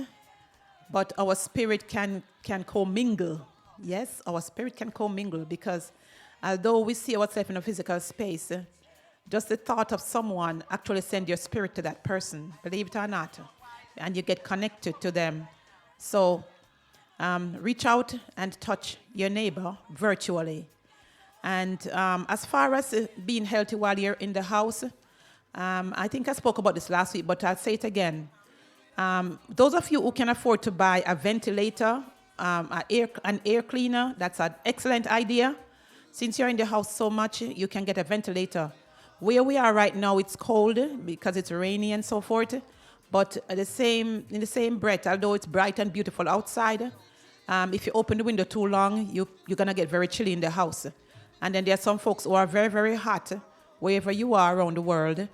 but our spirit can commingle. Yes, our spirit can commingle because although we see ourselves in a physical space, just the thought of someone actually send your spirit to that person, believe it or not, and you get connected to them. So reach out and touch your neighbor virtually. And as far as being healthy while you're in the house, I think I spoke about this last week, but I'll say it again. Those of you who can afford to buy a ventilator, an air cleaner, that's an excellent idea. Since you're in the house so much, you can get a ventilator. Where we are right now, it's cold because it's rainy and so forth. But in the same breath, although it's bright and beautiful outside, if you open the window too long, you're going to get very chilly in the house. And then there are some folks who are very, very hot wherever you are around the world.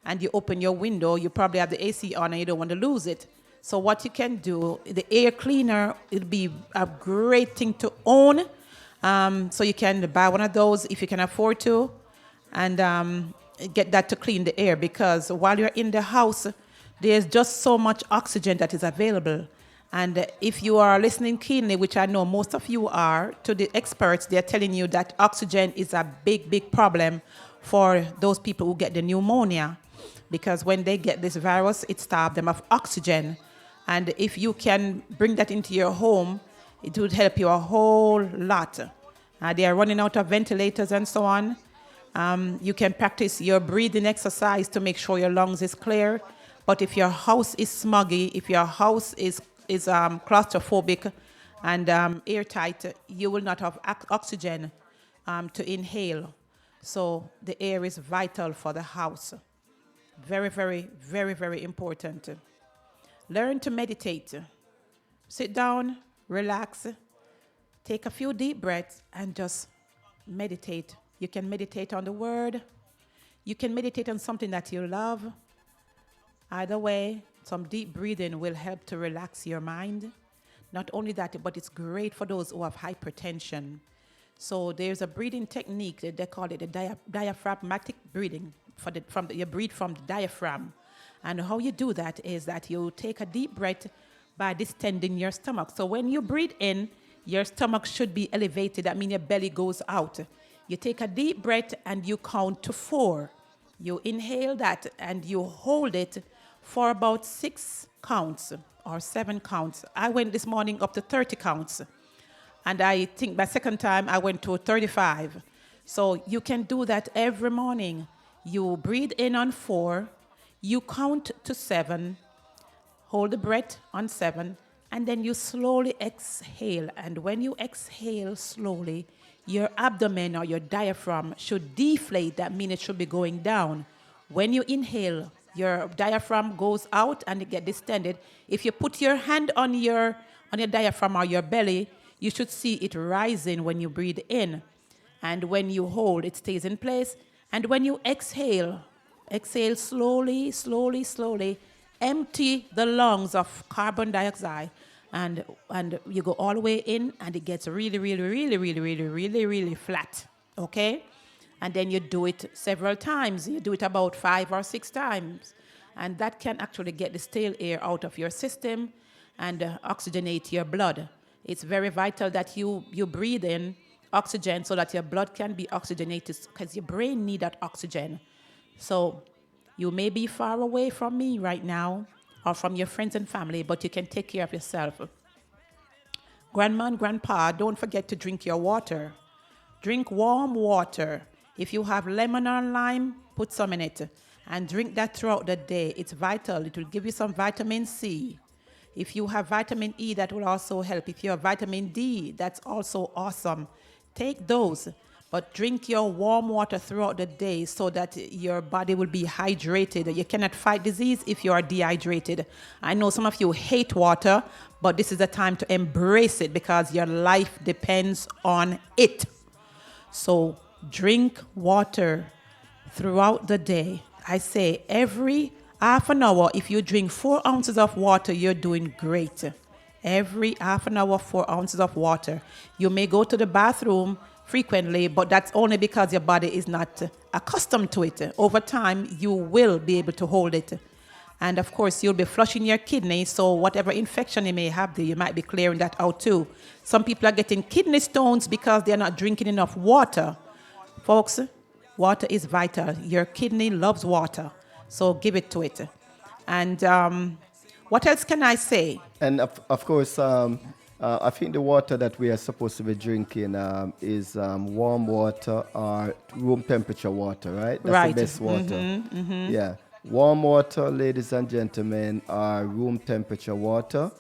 And you open your window, you probably have the AC on and you don't want to lose it. So what you can do, the air cleaner, it'll be a great thing to own. So you can buy one of those if you can afford to, and get that to clean the air, because while you're in the house, there's just so much oxygen that is available. And if you are listening keenly, which I know most of you are, to the experts, they're telling you that oxygen is a big, big problem for those people who get the pneumonia, because when they get this virus, it starves them of oxygen. And if you can bring that into your home, it would help you a whole lot. They are running out of ventilators and so on. You can practice your breathing exercise to make sure your lungs is clear. But if your house is smoggy, if your house is claustrophobic and airtight, you will not have oxygen to inhale. So the air is vital for the house. Very, very, very, very important. Learn to meditate. Sit down, relax, take a few deep breaths, and just meditate. You can meditate on the word. You can meditate on something that you love. Either way, some deep breathing will help to relax your mind. Not only that, but it's great for those who have hypertension. So there's a breathing technique that they call it the diaphragmatic breathing. You breathe from the diaphragm. And how you do that is that you take a deep breath by distending your stomach. So when you breathe in, your stomach should be elevated. That means your belly goes out. You take a deep breath and you count to 4. You inhale that and you hold it for about 6 counts or 7 counts. I went this morning up to 30 counts. And I think by second time I went to 35. So you can do that every morning. You breathe in on 4. You count to 7, hold the breath on 7, and then you slowly exhale. And when you exhale slowly, your abdomen or your diaphragm should deflate. That means it should be going down. When you inhale, your diaphragm goes out and it gets distended. If you put your hand on your diaphragm or your belly, you should see it rising when you breathe in. And when you hold, it stays in place. And when you exhale slowly, slowly, slowly. Empty the lungs of carbon dioxide, and you go all the way in, and it gets really, really, really, really, really, really, really flat. Okay? And then you do it several times. You do it about 5 or 6 times. And that can actually get the stale air out of your system and oxygenate your blood. It's very vital that you breathe in oxygen so that your blood can be oxygenated, because your brain needs that oxygen. So you may be far away from me right now or from your friends and family, but you can take care of yourself. Grandma and grandpa, don't forget to drink your water. Drink warm water. If you have lemon or lime, put some in it and drink that throughout the day. It's vital. It will give you some vitamin C. If you have vitamin E, that will also help. If you have vitamin D, that's also awesome. Take those. But drink your warm water throughout the day so that your body will be hydrated. You cannot fight disease if you are dehydrated. I know some of you hate water, but this is the time to embrace it because your life depends on it. So drink water throughout the day. I say every half an hour, if you drink 4 ounces of water, you're doing great. Every half an hour, 4 ounces of water. You may go to the bathroom frequently, but that's only because your body is not accustomed to it. Over time, you will be able to hold it. And of course, you'll be flushing your kidneys, so whatever infection you may have there, you might be clearing that out too. Some people are getting kidney stones because they're not drinking enough water. Folks, water is vital. Your kidney loves water, so give it to it. And what else can I say? And of course, I think the water that we are supposed to be drinking is warm water or room temperature water, right? That's Right. the best water. Yeah. Warm water, ladies and gentlemen, are room temperature water.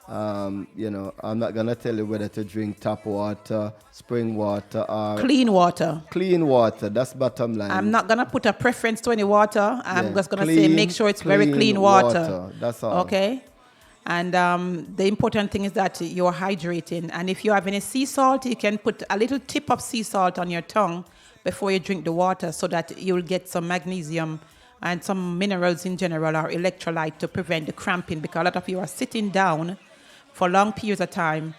I'm not going to tell you whether to drink tap water, spring water, or Clean water. clean water. That's bottom line. I'm not going to put a preference to any water. I'm Yeah. just going to say make sure it's very clean water. That's all. Okay? And the important thing is that you're hydrating. And if you have any sea salt, you can put a little tip of sea salt on your tongue before you drink the water so that you'll get some magnesium and some minerals in general or electrolyte to prevent the cramping, because a lot of you are sitting down for long periods of time.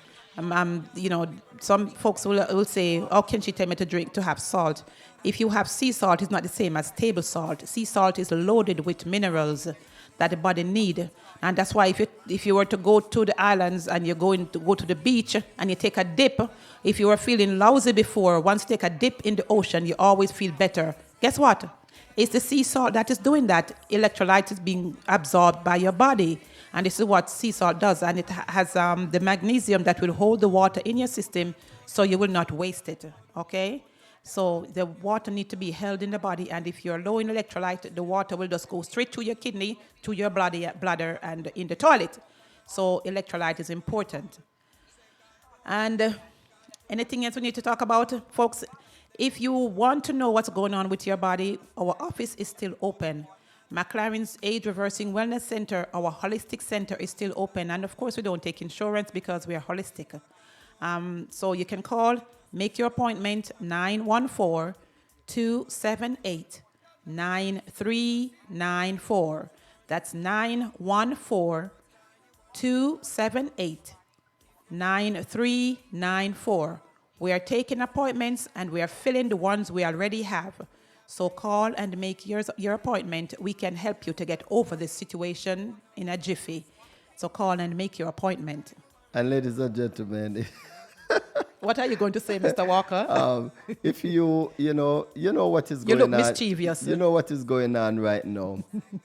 Some folks will say, how can she tell me to have salt? If you have sea salt, it's not the same as table salt. Sea salt is loaded with minerals that the body need. And that's why if you were to go to the islands and you're going to go to the beach and you take a dip, if you were feeling lousy before, once you take a dip in the ocean, you always feel better. Guess what? It's the sea salt that is doing that. Electrolyte is being absorbed by your body. And this is what sea salt does. And it has the magnesium that will hold the water in your system so you will not waste it. Okay? So the water needs to be held in the body. And if you're low in electrolyte, the water will just go straight to your kidney, to your bladder, and in the toilet. So electrolyte is important. And anything else we need to talk about, folks? If you want to know what's going on with your body, our office is still open. McLaren's Age Reversing Wellness Center, our holistic center, is still open. And of course, we don't take insurance because we are holistic. So you can call, make your appointment, 914-278-9394. That's 914-278-9394. We are taking appointments and we are filling the ones we already have. So call and make your appointment. We can help you to get over this situation in a jiffy. So call and make your appointment. And ladies and gentlemen, what are you going to say, Mr. Walker? if you know what is You going on. look mischievous. You know what is going on right now.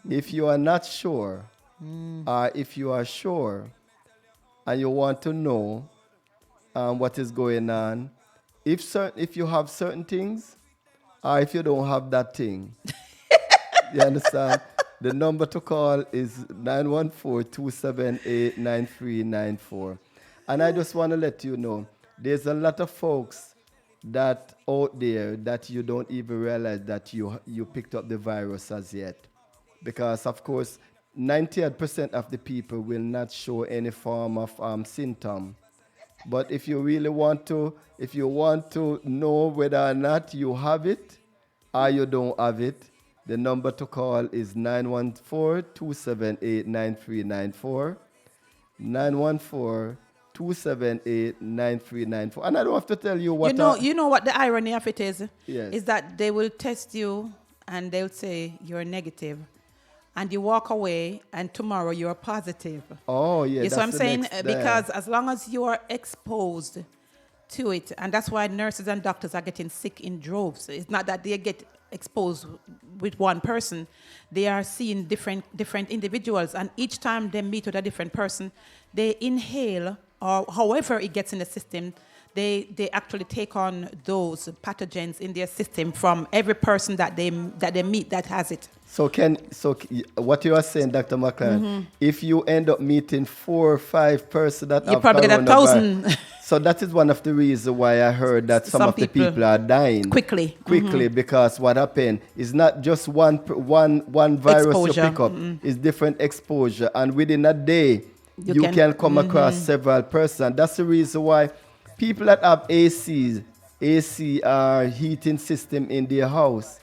If you are not sure, or if you are sure, and you want to know what is going on, if you have certain things, or if you don't have that thing, you understand? The number to call is 914-278-9394. And I just want to let you know, there's a lot of folks that out there that you don't even realize that you picked up the virus as yet. Because, of course, 98% of the people will not show any form of symptom. But if you really want to, if you want to know whether or not you have it or you don't have it, the number to call is 914-278-9394. 914-278-9394. And I don't have to tell you what... You know what the irony of it is? Yes. Is that they will test you and they'll say you're negative. And you walk away, and tomorrow you're positive. Oh, yeah. You see what I'm saying? next, Because as long as you are exposed to it, and that's why nurses and doctors are getting sick in droves. It's not that they get exposed with one person. They are seeing different individuals, and each time they meet with a different person, they inhale, or however it gets in the system, they actually take on those pathogens in their system from every person that they meet that has it. So what you are saying, Dr. McLaren, if you end up meeting 4 or 5 persons that You have probably get coronavirus, 1,000. So that is one of the reasons why I heard that some of the people are dying quickly, because what happened is not just one virus Exposure. you pick up, it's different exposure, and within a day you can come across several persons. That's the reason why people that have AC heating system in their house,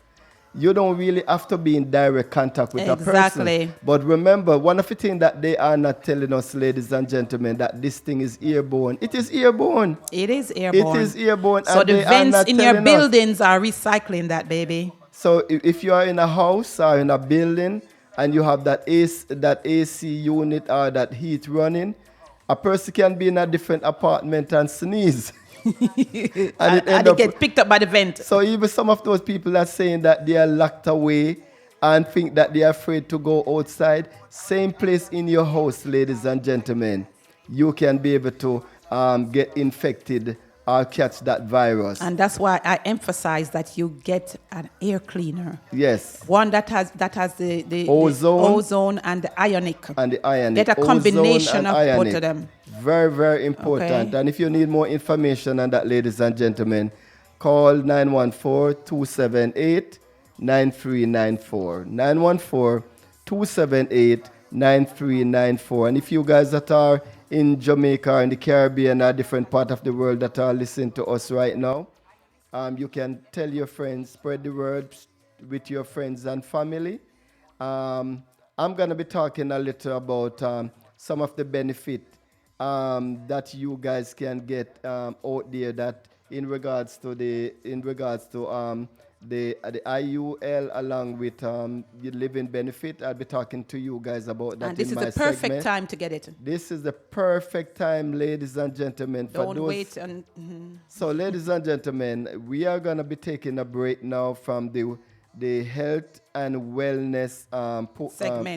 you don't really have to be in direct contact with a Exactly. person. But remember, one of the things that they are not telling us, ladies and gentlemen, that this thing is airborne. It is airborne. It is airborne. It is airborne. So and the they are vents not in your telling us. buildings are recycling that, baby. So if you are in a house or in a building and you have that AC unit or that heat running, a person can be in a different apartment and sneeze. and it gets picked up by the vent. So even some of those people are saying that they are locked away and think that they are afraid to go outside. Same place in your house, ladies and gentlemen. You can be able to get infected or catch that virus. And that's why I emphasize that you get an air cleaner. Yes. One that has the Ozone. and the ionic. And the ionic. Get a Ozone combination and of ionic. both of them. Very, very important. Okay. And if you need more information on that, ladies and gentlemen, call 914-278-9394. 914-278-9394. And if you guys that are in Jamaica or in the Caribbean or different part of the world that are listening to us right now, you can tell your friends, spread the word with your friends and family. I'm going to be talking a little about some of the benefit that you guys can get out there, that in regards to the IUL, along with the living benefit. I'll be talking to you guys about that And this in is my the perfect segment. time to get it. This is the perfect time, ladies and gentlemen. Don't wait. And So, ladies and gentlemen, we are going to be taking a break now from the health and wellness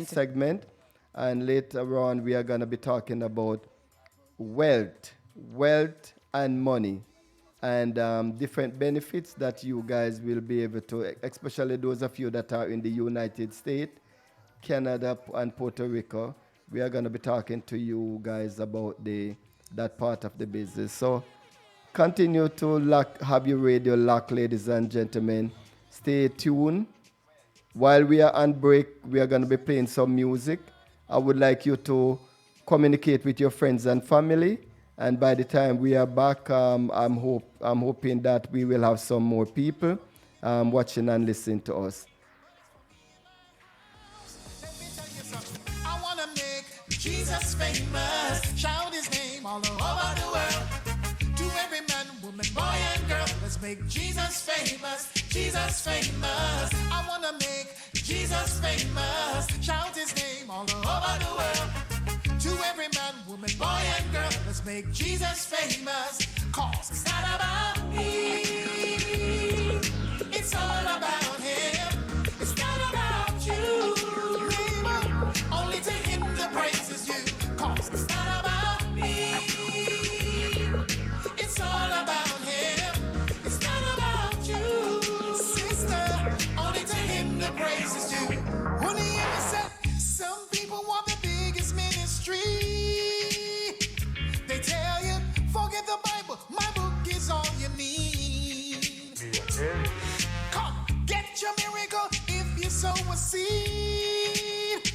segment. And later on, we are going to be talking about wealth and money, and different benefits that you guys will be able to, especially those of you that are in the United States, Canada, and Puerto Rico. We are going to be talking to you guys about that part of the business. So continue to have your radio locked, ladies and gentlemen. Stay tuned. While we are on break, we are going to be playing some music. I would like you to communicate with your friends and family. And by the time we are back, I'm hoping that we will have some more people watching and listening to us. Let me tell you something. I want to make Jesus famous. Shout his name all over the world. To every man, woman, boy, and girl. Let's make Jesus famous. Jesus famous. I want to make Jesus famous. Shout his name all over the world. To every man, woman, boy, and girl. Let's make Jesus famous. Cause it's not about me. It's all about him. It's not about you. Only to him the praise is due. Cause it's not about me. It's all about him. It's not about you, sister. Only to him the praise is due. When he ever said, some people want the biggest ministry. They tell you, forget the Bible. My book is all you need. Come, get your miracle if you sow a seed.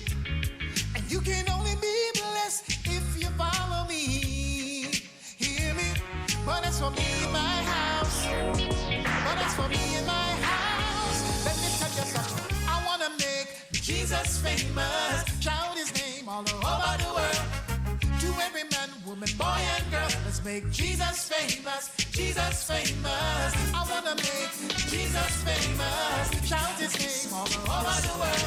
And you can only be blessed if you follow me. Hear me? But as for me in my house, let me tell you something. I want to make Jesus famous. Shout his name all over the world. To every man, woman, boy, and girl. Let's make Jesus famous. Jesus famous. I want to make Jesus famous. Shout his name all over the world.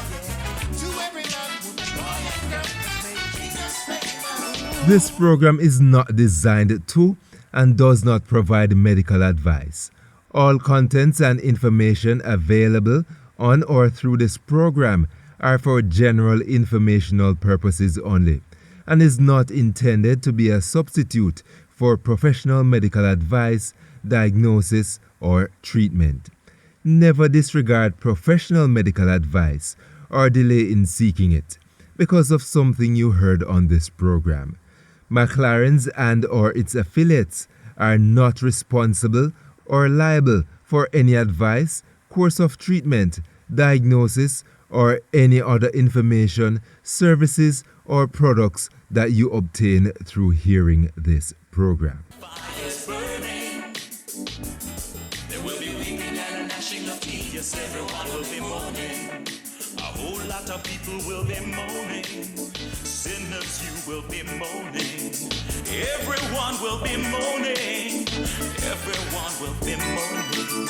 To every man, woman, boy, and girl. Let's make Jesus famous. This program is not designed to and does not provide medical advice. All contents and information available on or through this program are for general informational purposes only and is not intended to be a substitute for professional medical advice, diagnosis, or treatment. Never disregard professional medical advice or delay in seeking it because of something you heard on this program. McLaren's and or its affiliates are not responsible or liable for any advice, course of treatment, diagnosis, or any other information, services, or products that you obtain through hearing this program. Fire's burning. There will be weeping and a gnashing of teeth. Yes, everyone will be mourning. A whole lot of people will be moaning. Sinners, you will be moaning. Everyone will be moaning. Everyone will be moaning.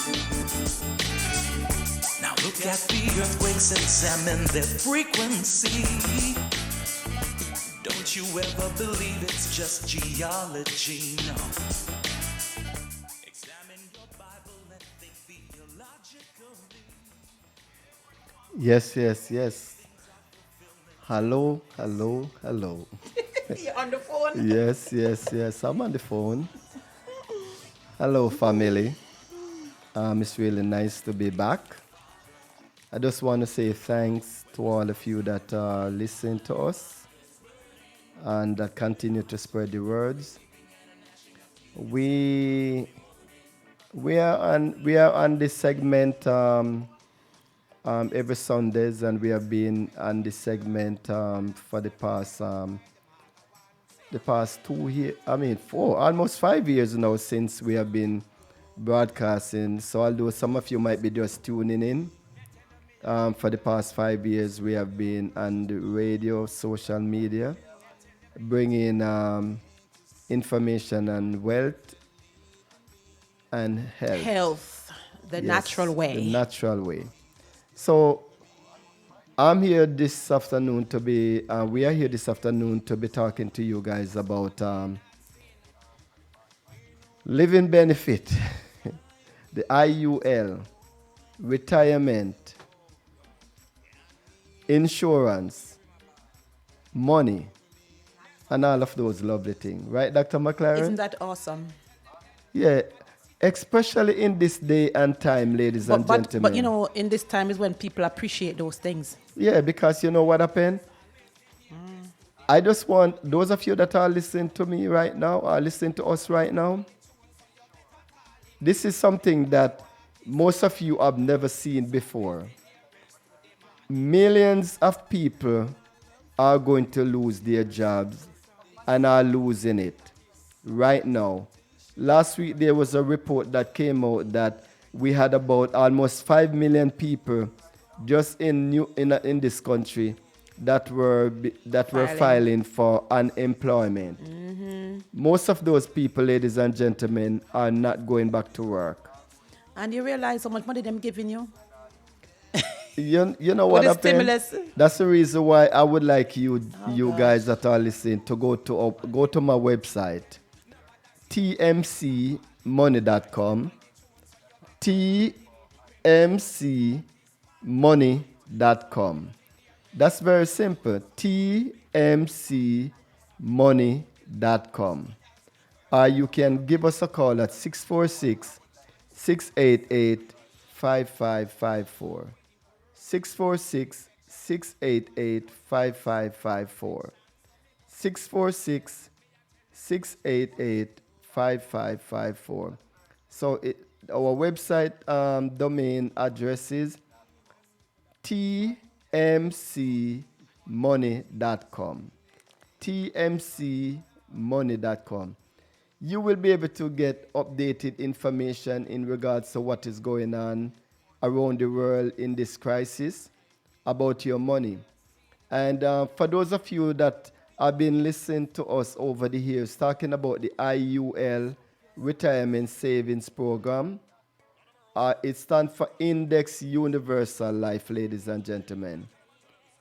Now look at the earthquakes, examine their frequency. Don't you ever believe it's just geology, no. Examine your Bible and think theologically. Yes. Hello. you're on the phone. Yes. I'm on the phone. Hello, family. It's really nice to be back. I just want to say thanks to all of you that listen to us and that continue to spread the words. We are on this segment every Sundays, and we have been on this segment for the past 5 years now since we have been broadcasting. So although some of you might be just tuning in, For the past 5 years, we have been on the radio, social media, bringing information on wealth and health. Health, the Yes, natural way. The natural way. So I'm here this afternoon to be, we are here this afternoon to be talking to you guys about living benefit, the IUL, retirement, insurance, money, and all of those lovely things. Right, Dr. McLaren? Isn't that awesome? Yeah, especially in this day and time, ladies and gentlemen. But you know, in this time is when people appreciate those things. Yeah, because you know what happened? I just want those of you that are listening to me right now, are listening to us right now. This is something that most of you have never seen before. Millions of people are going to lose their jobs and are losing it right now. Last week there was a report that came out that we had about almost 5 million people just in this country that were filing for unemployment. Most of those people, ladies and gentlemen, are not going back to work. And you realize how much money them giving you? You know With what the happened? stimulus. That's the reason why I would like you guys that are listening to go to my website, tmcmoney.com, tmcmoney.com. That's very simple, tmcmoney.com. Or you can give us a call at 646-688-5554. 646-688-5554. 646-688-5554. So our website domain address is tmcmoney.com. tmcmoney.com. You will be able to get updated information in regards to what is going on around the world in this crisis about your money. And for those of you that have been listening to us over the years talking about the IUL Retirement Savings Program, it stands for Index Universal Life, ladies and gentlemen.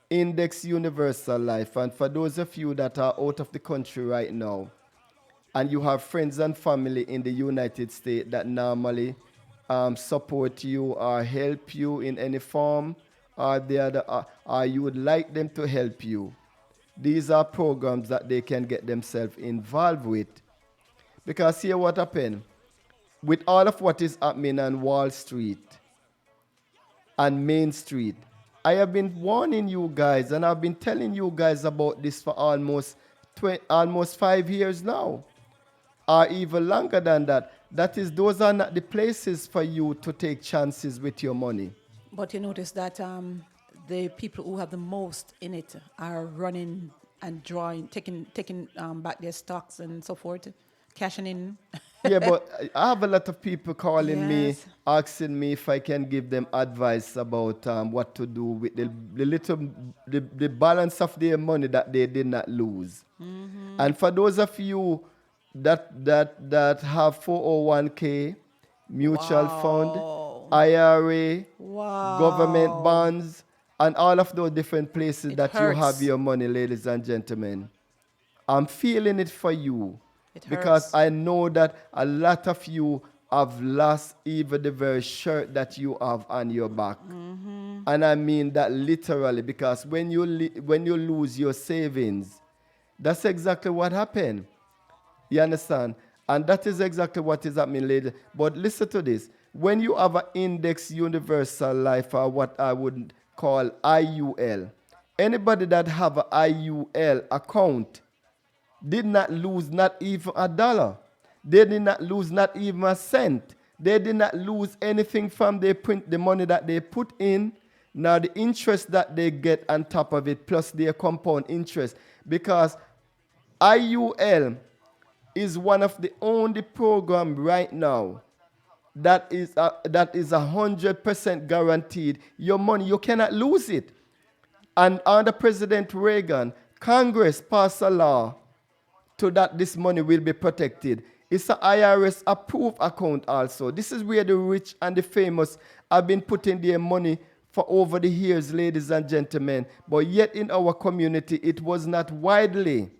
Index Universal Life. And for those of you that are out of the country right now, and you have friends and family in the United States that normally support you or help you in any form, or you would like them to help you, these are programs that they can get themselves involved with. Because here what happened, with all of what is happening on Wall Street and Main Street, I have been warning you guys, and I've been telling you guys about this for almost 5 years now, or even longer than that. That is, those are not the places for you to take chances with your money. But you notice that the people who have the most in it are running and drawing, taking back their stocks and so forth, cashing in. Yeah, but I have a lot of people calling me, Yes. asking me if I can give them advice about what to do with the balance of their money that they did not lose. And for those of you that have 401k, mutual fund, IRA, government bonds, and all of those different places It that hurts. you have your money, ladies and gentlemen, I'm feeling it for you. It Because hurts. I know that a lot of you have lost even the very shirt that you have on your back. And I mean that literally, because when you lose your savings, that's exactly what happened. You understand? And that is exactly what is happening, ladies. But listen to this. When you have an Index Universal Life, or what I would call IUL, anybody that have an IUL account did not lose not even $1. They did not lose not even a cent. They did not lose anything from the money that they put in, now the interest that they get on top of it, plus their compound interest. Because IUL is one of the only program right now that is 100% guaranteed. Your money, you cannot lose it. And under President Reagan, Congress passed a law so that this money will be protected. It's an IRS approved account also. This is where the rich and the famous have been putting their money for over the years, ladies and gentlemen. But yet in our community, it was not widely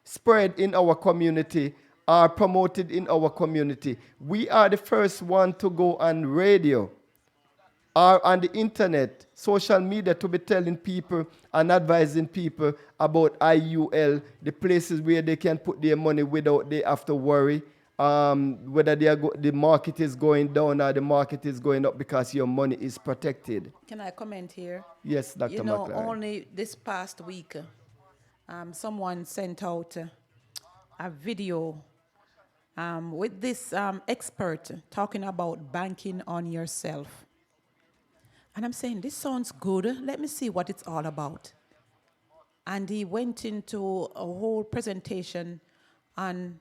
spread in our community or promoted in our community. We are the first one to go on radio or on the internet, social media, to be telling people and advising people about IUL, the places where they can put their money without they have to worry whether the market is going down or the market is going up, because your money is protected. Can I comment here? Yes, Dr. You know, McLaren. only this past week, someone sent out a video with this expert talking about banking on yourself. And I'm saying, this sounds good. Let me see what it's all about. And he went into a whole presentation on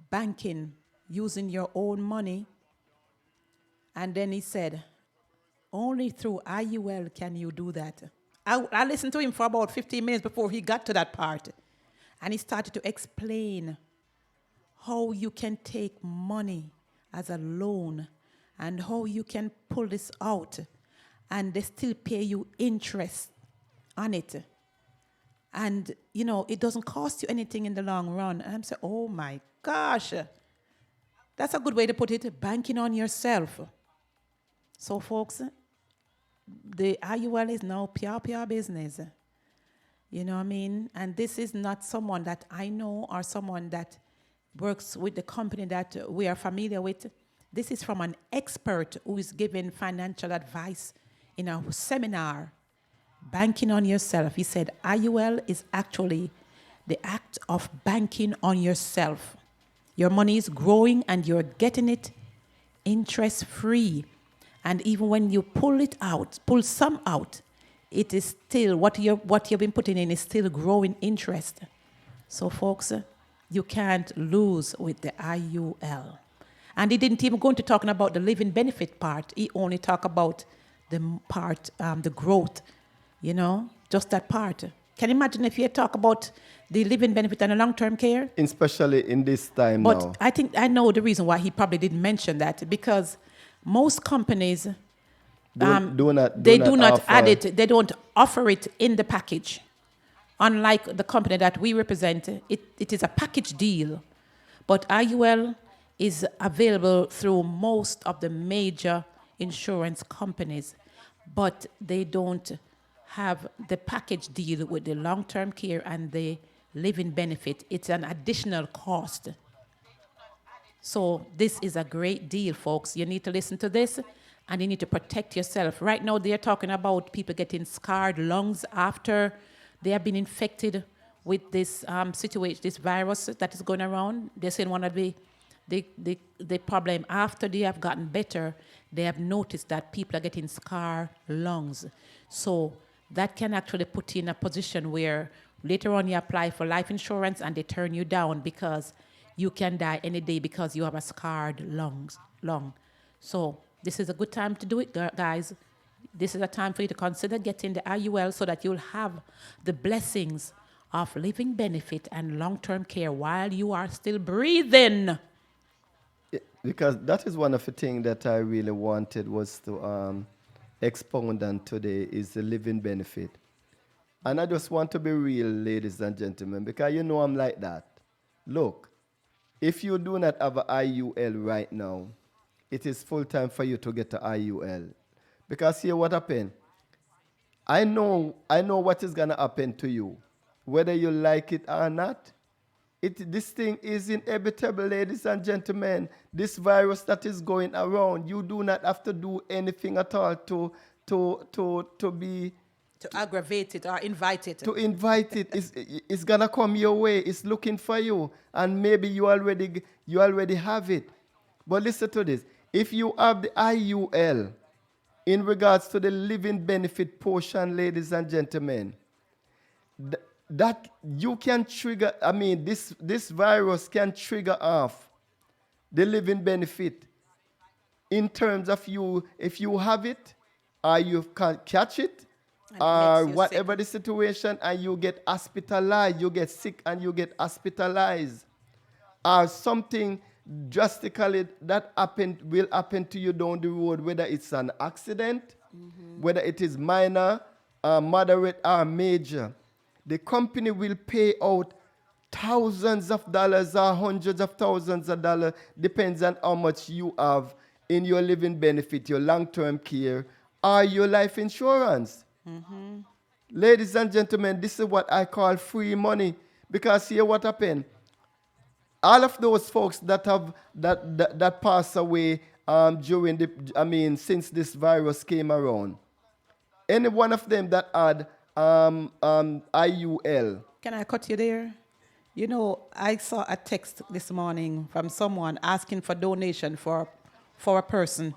banking using your own money. And then he said, only through IUL can you do that. I listened to him for about 15 minutes before he got to that part. And he started to explain how you can take money as a loan and how you can pull this out and they still pay you interest on it. And, you know, it doesn't cost you anything in the long run. And I'm saying, oh my gosh, that's a good way to put it, banking on yourself. So, folks, the IUL is now pure business. You know what I mean? And this is not someone that I know or someone that works with the company that we are familiar with. This is from an expert who is giving financial advice in a seminar, Banking on Yourself. He said IUL is actually the act of banking on yourself. Your money is growing and you're getting it interest-free. And even when you pull some out, it is still, what you've been putting in is still growing interest. So, folks, you can't lose with the IUL. And he didn't even go into talking about the living benefit part. He only talked about the part, the growth, you know, just that part. Can you imagine if you talk about the living benefit and the long-term care? Especially in this time but now. I think I know the reason why he probably didn't mention that, because most companies, do not add it. They don't offer it in the package. Unlike the company that we represent, it is a package deal. But IUL is available through most of the major insurance companies, but they don't have the package deal with the long-term care and the living benefit. It's an additional cost. So this is a great deal, folks. You need to listen to this, and you need to protect yourself. Right now, they're talking about people getting scarred lungs after they have been infected with this situation, this virus that is going around. They're saying one of the problem, after they have gotten better, they have noticed that people are getting scar lungs. So that can actually put you in a position where later on you apply for life insurance and they turn you down because you can die any day because you have a scarred lung. So this is a good time to do it, guys. This is a time for you to consider getting the IUL so that you'll have the blessings of living benefit and long-term care while you are still breathing. Because that is one of the things that I really wanted was to expound on today is the living benefit. And I just want to be real, ladies and gentlemen, because you know I'm like that. Look, if you do not have an IUL right now, it is full time for you to get an IUL. Because here what happened? I know what is going to happen to you, whether you like it or not. This thing is inevitable, ladies and gentlemen. This virus that is going around, you do not have to do anything at all to aggravate it or invite it. To invite it. It's gonna come your way. It's looking for you, and maybe you already have it. But listen to this: if you have the IUL, in regards to the living benefit portion, ladies and gentlemen, that you can trigger, this virus can trigger off the living benefit in terms of you, if you have it, or you can't catch it, And it or makes you whatever the situation, and you get hospitalized, you get sick and you get hospitalized, or something drastically that will happen to you down the road, whether it's an accident, whether it is minor, moderate, or major, the company will pay out thousands of dollars or hundreds of thousands of dollars, depends on how much you have in your living benefit, your long-term care, or your life insurance. Ladies and gentlemen, this is what I call free money. Because here what happened, all of those folks that have that passed away since this virus came around, any one of them that had IUL. Can I cut you there? You know, I saw a text this morning from someone asking for donation for a person.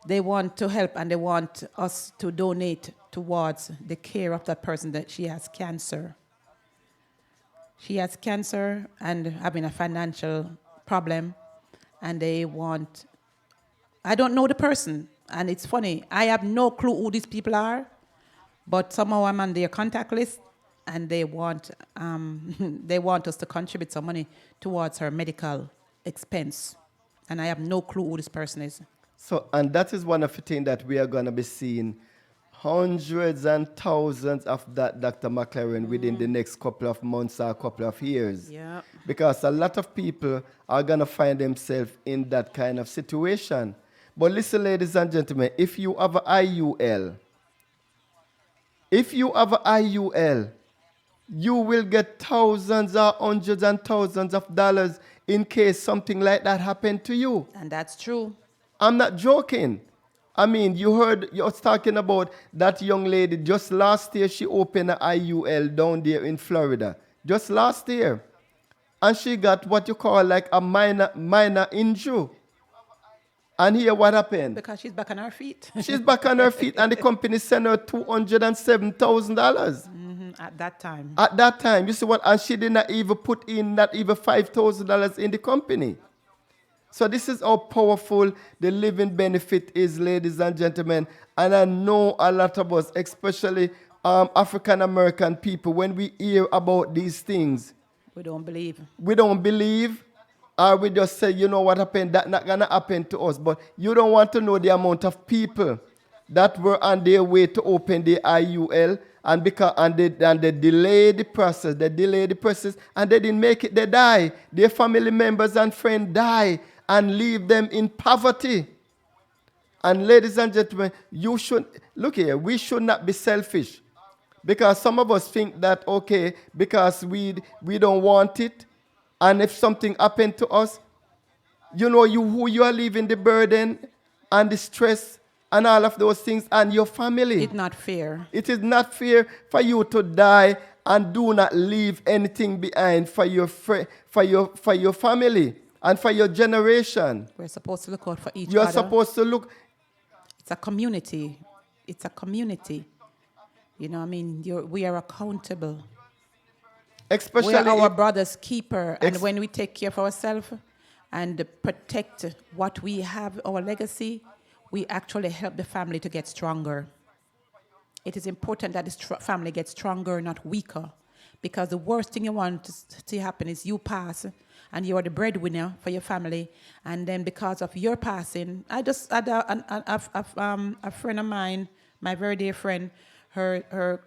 They want to help and they want us to donate towards the care of that person that she has cancer. She has cancer and having a financial problem, and they want, I don't know the person, and it's funny, I have no clue who these people are, but somehow I'm on their contact list, and they want us to contribute some money towards her medical expense, and I have no clue who this person is. So, and that is one of the things that we are going to be seeing hundreds and thousands of that, Dr. McLaren, within the next couple of months or a couple of years. Yeah. Because a lot of people are going to find themselves in that kind of situation. But listen, ladies and gentlemen, if you have an IUL, you will get thousands or hundreds and thousands of dollars in case something like that happened to you. And that's true. I'm not joking. I mean, you was talking about that young lady. Just last year, she opened an IUL down there in Florida. Just last year. And she got what you call like a minor injury. And here what happened? Because she's back on her feet. She's back on her feet, and the company sent her $207,000. At that time. At that time, you see what? And she did not even put in not even $5,000 in the company. So this is how powerful the living benefit is, ladies and gentlemen. And I know a lot of us, especially African-American people, when we hear about these things, we don't believe. We don't believe, or we just say, you know what happened, that's not going to happen to us. But you don't want to know the amount of people that were on their way to open the IUL, and they delayed the process. They delayed the process, and they didn't make it. They die. Their family members and friends die and leave them in poverty. And ladies and gentlemen, you should, look here, we should not be selfish. Because some of us think that, okay, because we don't want it, and if something happened to us, you know who you are leaving the burden and the stress and all of those things, and your family. It's not fair. It is not fair for you to die and do not leave anything behind for your family and for your generation. We're supposed to look out for each other. You're supposed to look. It's a community. It's a community. You know what I mean? We are accountable. Especially we are our brother's keeper. And when we take care of ourselves and protect what we have, our legacy, we actually help the family to get stronger. It is important that this family gets stronger, not weaker. Because the worst thing you want to happen is you pass and you are the breadwinner for your family. And then because of your passing, I just had a friend of mine, my very dear friend, her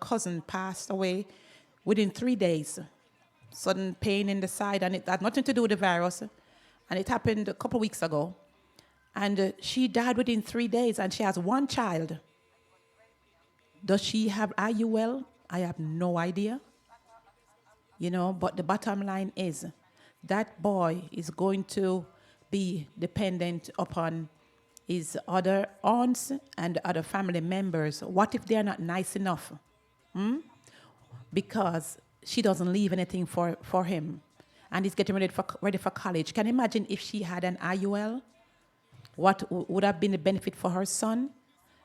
cousin passed away within 3 days. Sudden pain in the side, and it had nothing to do with the virus. And it happened a couple of weeks ago. And she died within 3 days, and she has one child. Does she have IUL? I have no idea. You know, but the bottom line is that boy is going to be dependent upon his other aunts and other family members. What if they're not nice enough? Because she doesn't leave anything for him. And he's getting ready for college. Can you imagine if she had an IUL? What would have been the benefit for her son?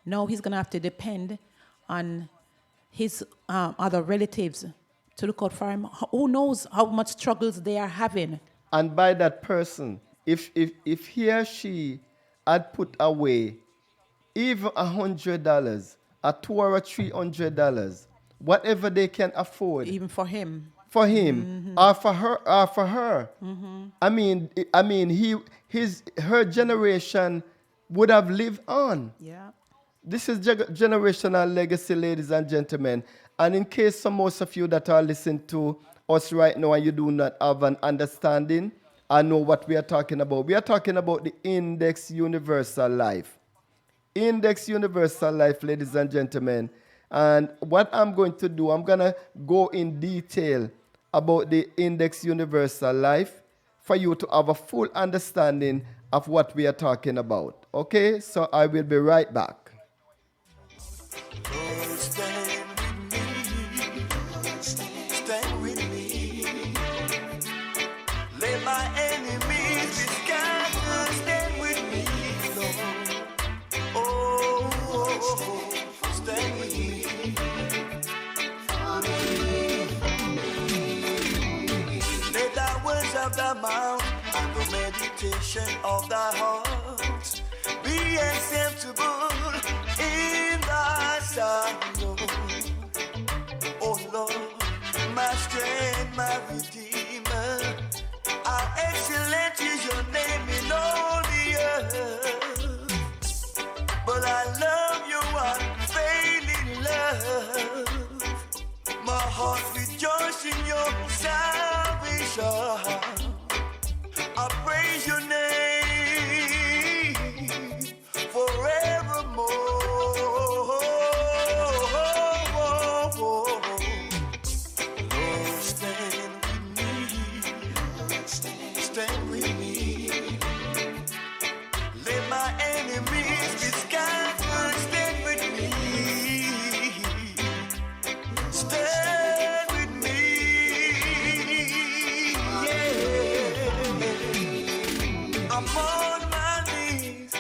No, he's going to have to depend on his other relatives to look out for him. Who knows how much struggles they are having? And by that person, if he or she had put away even $100, a $200 or $300, whatever they can afford Even for him. for him or for her. Her generation would have lived on. Yeah. This is generational legacy, ladies and gentlemen. And in case most of you that are listening to us right now and you do not have an understanding, I know what we are talking about. We are talking about the Index Universal Life. Index Universal Life, ladies and gentlemen. And what I'm going to do, I'm going to go in detail about the Index Universal Life for you to have a full understanding of what we are talking about. Okay? So I will be right back. Oh, stand with me. Let my enemies be scattered. Stand with me, Lord. Oh, stand with me. Let the words of the mouth and the meditation of thy heart be acceptable in thy sight, Lord. Oh Lord, my strength, my redeemer. How excellent is your name in all the earth. But I love your unfailing love. My heart rejoices in your salvation. I praise your name forevermore. Lord, stand with me. Let my enemies be scattered. Stand with me. Stand with me. Yeah. I'm on my knees.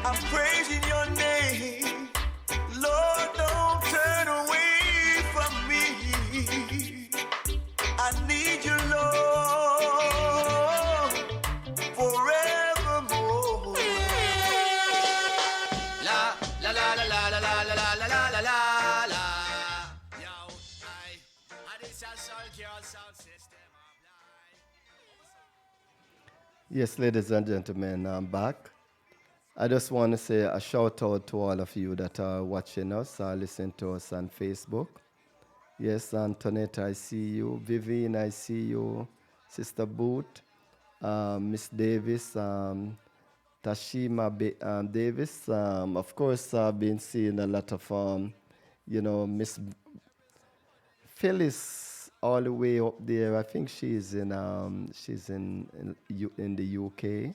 I'm praising your name. Lord, don't turn away from me. I need you, Lord, forevermore. La la la la la la la la la la la la la. Yo, this is sound system of life. Yes, ladies and gentlemen, I'm back. I just want to say a shout out to all of you that are watching us, listening to us on Facebook. Yes, Antoinette, I see you. Vivian, I see you. Sister Boot, Miss Davis, Tashima Davis. Of course, I've been seeing a lot of, Miss Phyllis all the way up there. I think she's in the UK.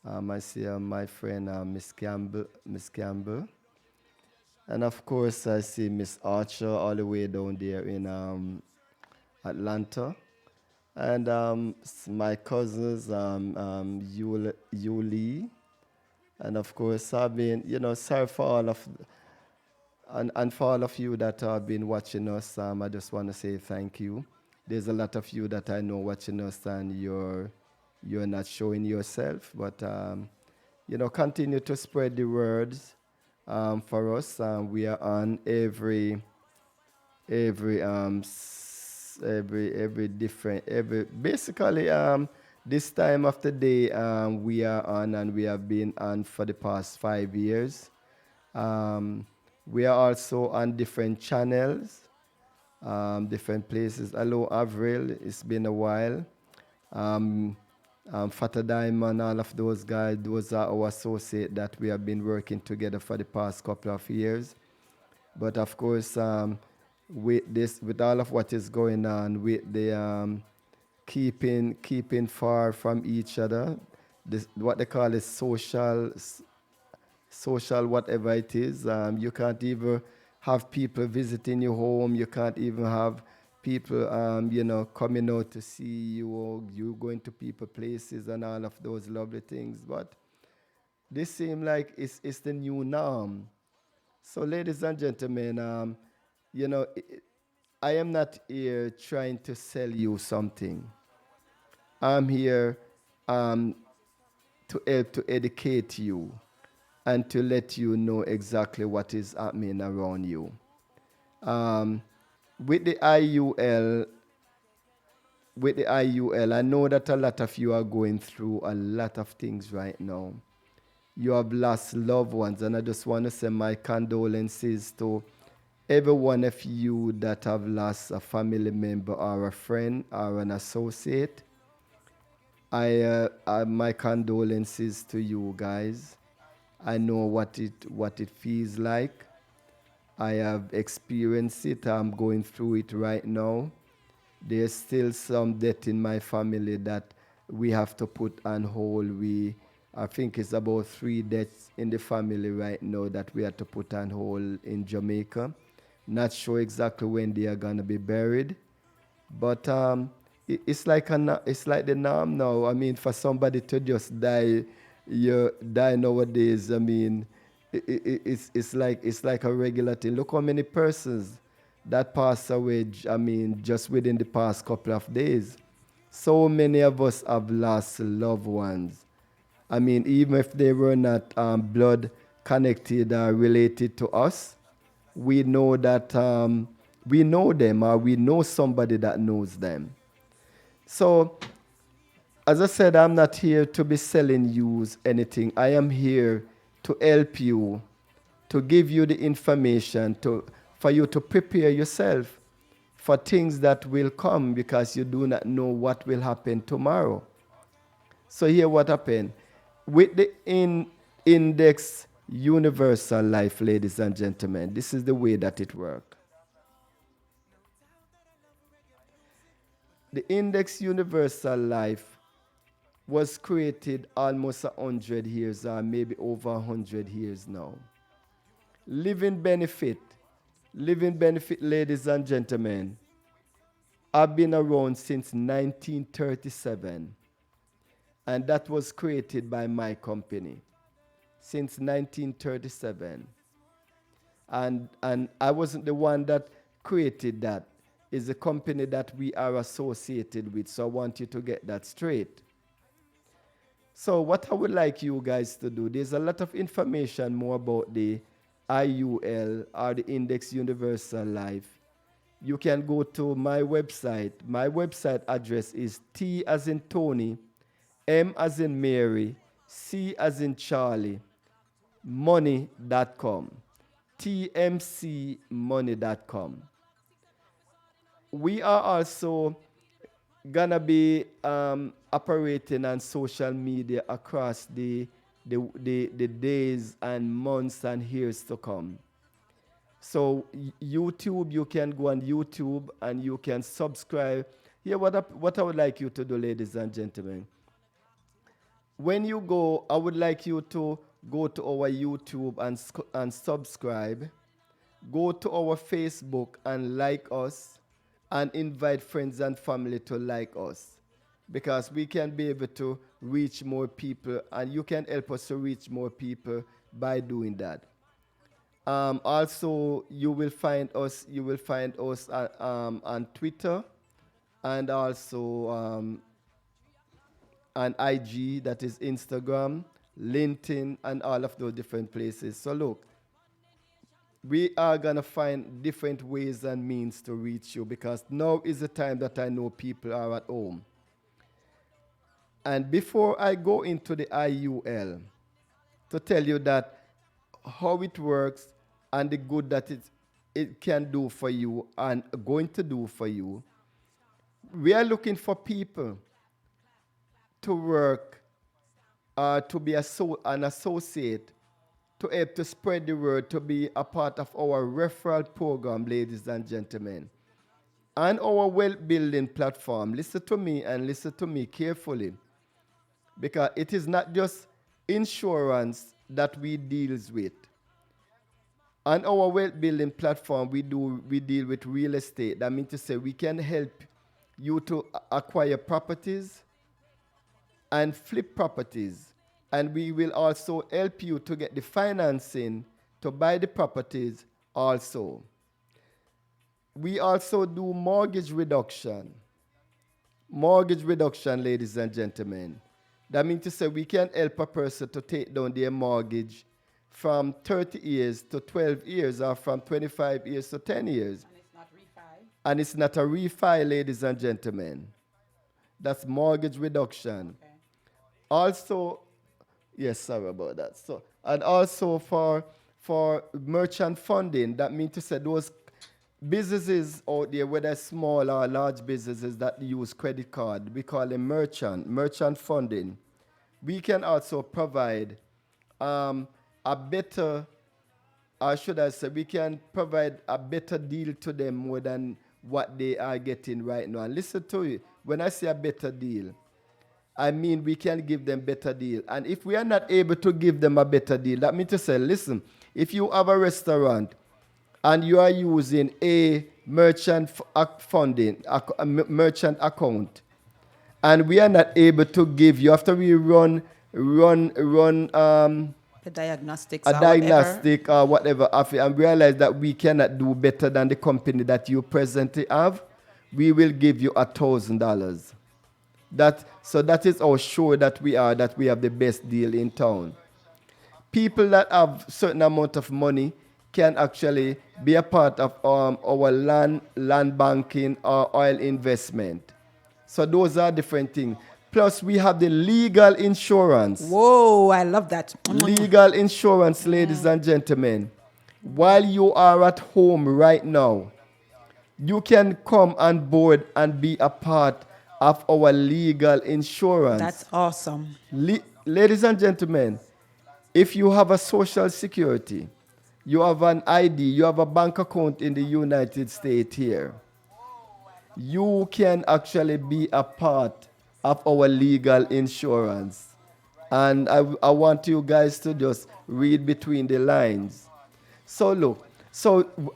I see my friend Miss Campbell. And of course, I see Miss Archer all the way down there in Atlanta. And my cousins, Yuli. And of course, I've been, sorry for all of, and for all of you that have been watching us, I just want to say thank you. There's a lot of you that I know watching us and you're not showing yourself, but, continue to spread the words. For us, we are on every basically this time of the day we are on, and we have been on for the past 5 years. We are also on different channels, different places. Hello, Avril, it's been a while. Fata Diamond, all of those guys, those are our associates that we have been working together for the past couple of years. But of course, with all of what is going on, with the keeping far from each other, what they call is social whatever it is. You can't even have people visiting your home. You can't even have people, coming out to see you, or you going to people places and all of those lovely things. But this seems like it's the new norm. So, ladies and gentlemen, I am not here trying to sell you something. I'm here um, to help to educate you and to let you know exactly what is happening around you. Um, with the IUL, I know that a lot of you are going through a lot of things right now. You have lost loved ones, and I just want to send my condolences to every one of you that have lost a family member or a friend or an associate. My condolences to you guys. I know what it feels like. I have experienced it. I'm going through it right now. There's still some death in my family that we have to put on hold. I think it's about 3 deaths in the family right now that we have to put on hold in Jamaica. Not sure exactly when they are gonna be buried, but it's like the norm now. I mean, for somebody to just die, you die nowadays. I mean, it's like a regular thing. Look how many persons that passed away. I mean, just within the past couple of days. So many of us have lost loved ones. I mean, even if they were not blood connected or related to us, we know that we know them, or we know somebody that knows them. So, as I said, I'm not here to be selling you anything. I am here to help you, to give you the information, for you to prepare yourself for things that will come, because you do not know what will happen tomorrow. So here what happened. With the Index Universal Life, ladies and gentlemen, this is the way that it works. The Index Universal Life was created almost 100 years, or maybe over 100 years now. Living benefit, ladies and gentlemen, have been around since 1937. And that was created by my company since 1937. And I wasn't the one that created that. It's a company that we are associated with. So I want you to get that straight. So what I would like you guys to do, there's a lot of information more about the IUL, or the Index Universal Life. You can go to my website. My website address is T as in Tony, M as in Mary, C as in Charlie, money.com. tmcmoney.com. We are also gonna be operating on social media across the days and months and years to come. So YouTube, you can go on YouTube and you can subscribe. Here, what I would like you to do, ladies and gentlemen. When you go, I would like you to go to our YouTube and subscribe. Go to our Facebook and like us, and invite friends and family to like us, because we can be able to reach more people, and you can help us to reach more people by doing that. Also, you will find us on Twitter, and also on IG, that is Instagram, LinkedIn, and all of those different places. So look, we are going to find different ways and means to reach you, because now is the time that I know people are at home. And before I go into the IUL, to tell you that how it works and the good that it can do for you and going to do for you, we are looking for people to work, to be an associate, to help to spread the word, to be a part of our referral program, ladies and gentlemen, and our wealth building platform. Listen to me and listen to me carefully, because it is not just insurance that we deals with. On our wealth building platform, we deal with real estate. That means to say we can help you to acquire properties and flip properties. And we will also help you to get the financing to buy the properties also. We also do mortgage reduction. Mortgage reduction, ladies and gentlemen. That means to say we can help a person to take down their mortgage from 30 years to 12 years or from 25 years to 10 years. And it's not a refi, ladies and gentlemen. That's mortgage reduction. Okay. Also, yes, sorry about that. So, and also for merchant funding, that means to say those businesses out there, whether small or large businesses that use credit card, we call them merchant funding. We can also provide a better, or should I say, we can provide a better deal to them more than what they are getting right now. And listen to it. When I say a better deal, I mean we can give them better deal. And if we are not able to give them a better deal, that means to say, listen, if you have a restaurant and you are using a merchant funding, a merchant account, and we are not able to give you, after we run The diagnostics. a or diagnostic or whatever of it, and realize that we cannot do better than the company that you presently have, we will give you $1,000. So that is how sure that we are that we have the best deal in town. People that have certain amount of money can actually be a part of our land banking or oil investment. So those are different things. Plus, we have the legal insurance. Whoa, I love that. Legal insurance, ladies and gentlemen. While you are at home right now, you can come on board and be a part of our legal insurance. That's awesome. Ladies and gentlemen, if you have a social security, you have an ID, you have a bank account in the United States here, you can actually be a part of our legal insurance. And I want you guys to just read between the lines. So look,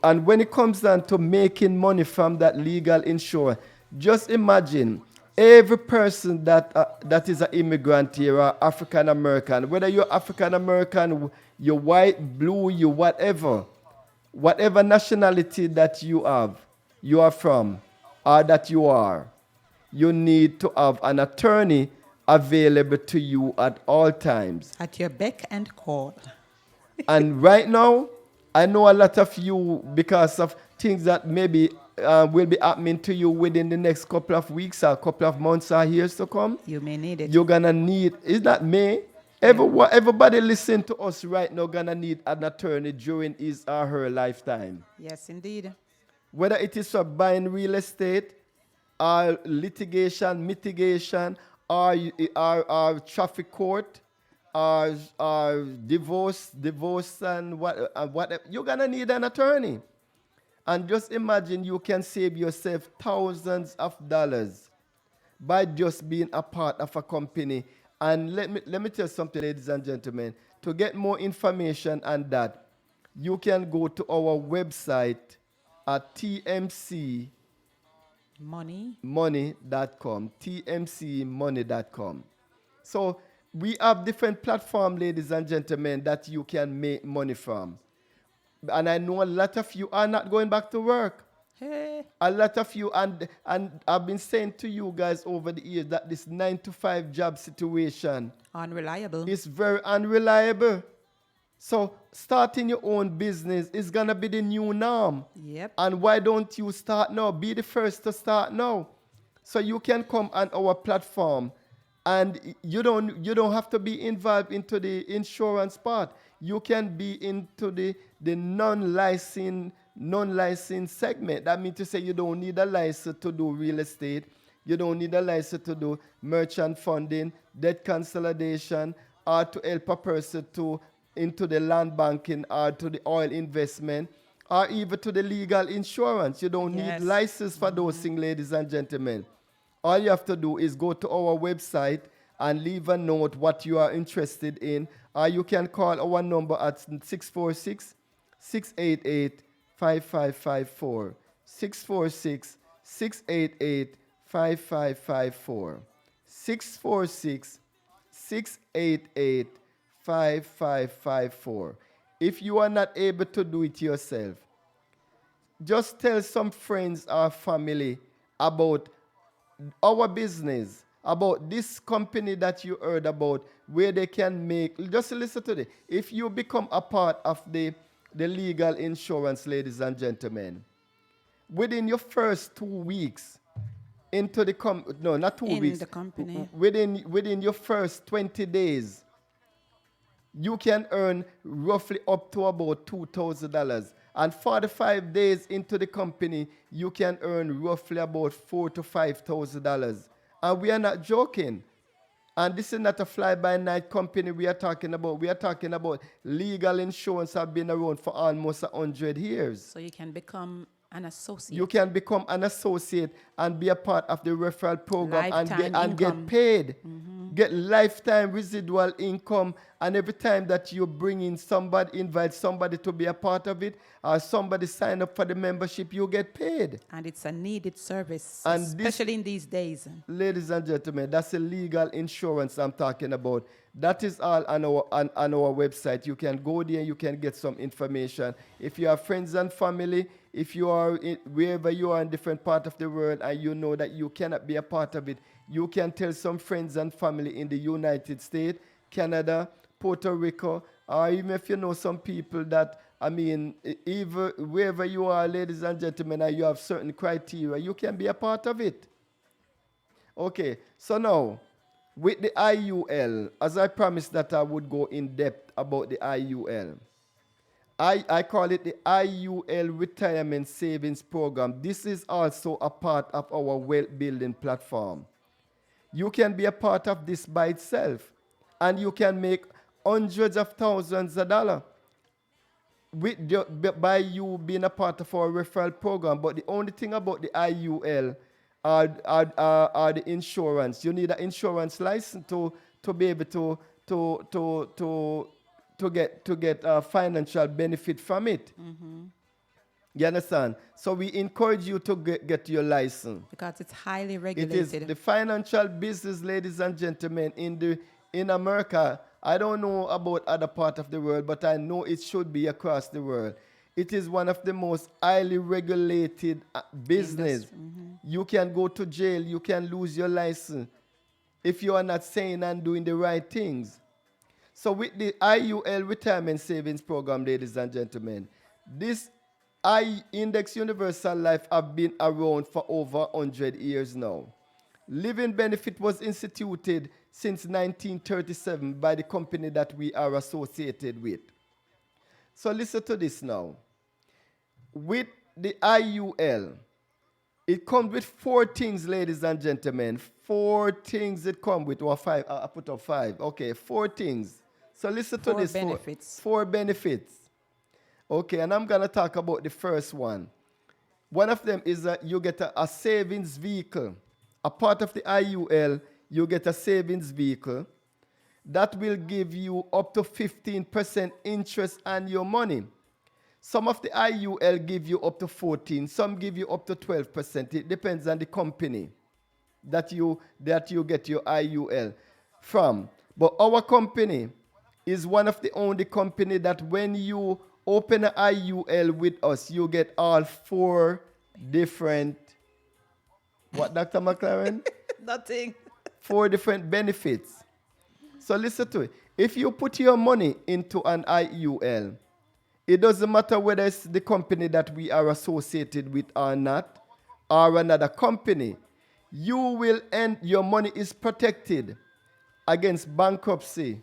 and when it comes down to making money from that legal insurance, just imagine every person that is an immigrant here or African American, whether you're African American, you're white, blue, you whatever nationality that you are from, or that you are, you need to have an attorney available to you at all times. At your beck and call. And right now, I know a lot of you, because of things that maybe will be happening to you within the next couple of weeks or couple of months or years to come. You may need it. You're going to need, is that me? Everybody listening to us right now going to need an attorney during his or her lifetime. Yes, indeed. Whether it is for buying real estate, or litigation, mitigation, or traffic court, or divorce and whatever, you're going to need an attorney. And just imagine you can save yourself thousands of dollars by just being a part of a company. And let me tell you something, ladies and gentlemen. To get more information on that, you can go to our website at tmcmoney.com. tmcmoney.com. So we have different platforms, ladies and gentlemen, that you can make money from. And I know a lot of you are not going back to work. Hey. A lot of you, and I've been saying to you guys over the years that this 9-to-5 job situation Unreliable. is very unreliable. So starting your own business is going to be the new norm. Yep. And why don't you start now? Be the first to start now. So you can come on our platform, and you don't have to be involved into the insurance part. You can be into the non-licensed segment. That means to say you don't need a license to do real estate. You don't need a license to do merchant funding, debt consolidation, or to help a person into the land banking, or to the oil investment, or even to the legal insurance. You don't need license for those things, ladies and gentlemen. All you have to do is go to our website and leave a note what you are interested in. Or you can call our number at 646-688-5554. 646-688-5554. 646-688-5554. If you are not able to do it yourself, just tell some friends or family about our business, about this company that you heard about, where they can make, just listen to this. If you become a part of the legal insurance, ladies and gentlemen, within your first 2 weeks into the no, not 2 In weeks, the company. within your first 20 days, you can earn roughly up to about $2,000. And 45 days into the company, you can earn roughly about $4,000 to $5,000. And we are not joking. And this is not a fly-by-night company we are talking about. We are talking about legal insurance have been around for almost 100 years. So you can become an associate. You can become an associate and be a part of the referral program Lifetime and get income. paid. Get lifetime residual income. And every time that you bring in somebody, invite somebody to be a part of it, or somebody sign up for the membership, you get paid. And it's a needed service, And this- especially in these days. Ladies and gentlemen, that's a legal insurance I'm talking about. That is all on our website. You can go there, you can get some information. If you have friends and family, if you are wherever you are in different part of the world and you know that you cannot be a part of it, you can tell some friends and family in the United States, Canada, Puerto Rico, or even if you know some people that, I mean, even wherever you are, ladies and gentlemen, and you have certain criteria, you can be a part of it. Okay, so now, with the IUL, as I promised that I would go in depth about the IUL, I call it the IUL Retirement Savings Program. This is also a part of our wealth building platform. You can be a part of this by itself, and you can make hundreds of thousands of dollars by you being a part of our referral program. But the only thing about the IUL are the insurance. You need an insurance license to be able to get financial benefit from it. You understand? So we encourage you to get your license. Because it's highly It regulated. is the financial business, ladies and gentlemen, in America. I don't know about other part of the world, but I know it should be across the world. It is one of the most highly regulated business. You can go to jail. You can lose your license if you are not saying and doing the right things. So with the IUL Retirement Savings Program, ladies and gentlemen, this Index Universal Life have been around for over 100 years now. Living Benefit was instituted since 1937 by the company that we are associated with. So listen to this now. With the IUL, it comes with 4 things, ladies and gentlemen. 4 things it comes with, or 5. I put up 5. Okay, 4 things. So listen to 4 this. benefits. 4 benefits. Okay, and I'm going to talk about the first one. One of them is that you get a savings vehicle. A part of the IUL, you get a savings vehicle that will give you up to 15% interest on your money. Some of the IUL give you up to 14, some give you up to 12%. It depends on the company that you get your IUL from. But our company is one of the only company that when you open an IUL with us, you get all 4 different, what, Dr. McLaren? Nothing. 4 different benefits. So listen to it. If you put your money into an IUL, it doesn't matter whether it's the company that we are associated with or not, or another company, your money is protected against bankruptcy,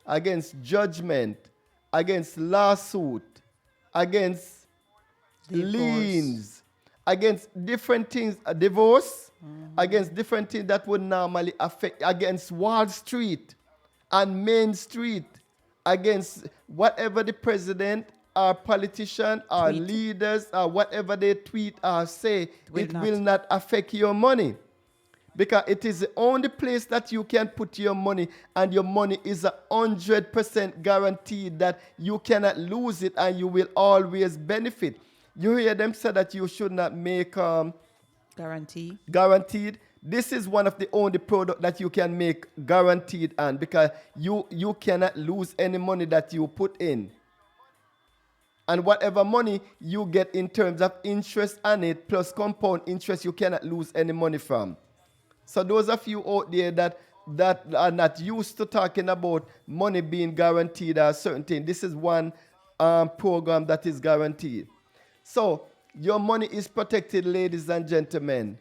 against judgment, against lawsuit, against liens, against different things, divorce, against different things that would normally affect, against Wall Street and Main Street, against whatever the president or politician or leaders or whatever they tweet or say, it will not affect your money. Because it is the only place that you can put your money, and your money is 100% guaranteed that you cannot lose it and you will always benefit. You hear them say that you should not make guaranteed. This is one of the only product that you can make guaranteed on, because you cannot lose any money that you put in. And whatever money you get in terms of interest on it, plus compound interest, you cannot lose any money from. So those of you out there that are not used to talking about money being guaranteed or certain thing, this is one program that is guaranteed. So your money is protected, ladies and gentlemen,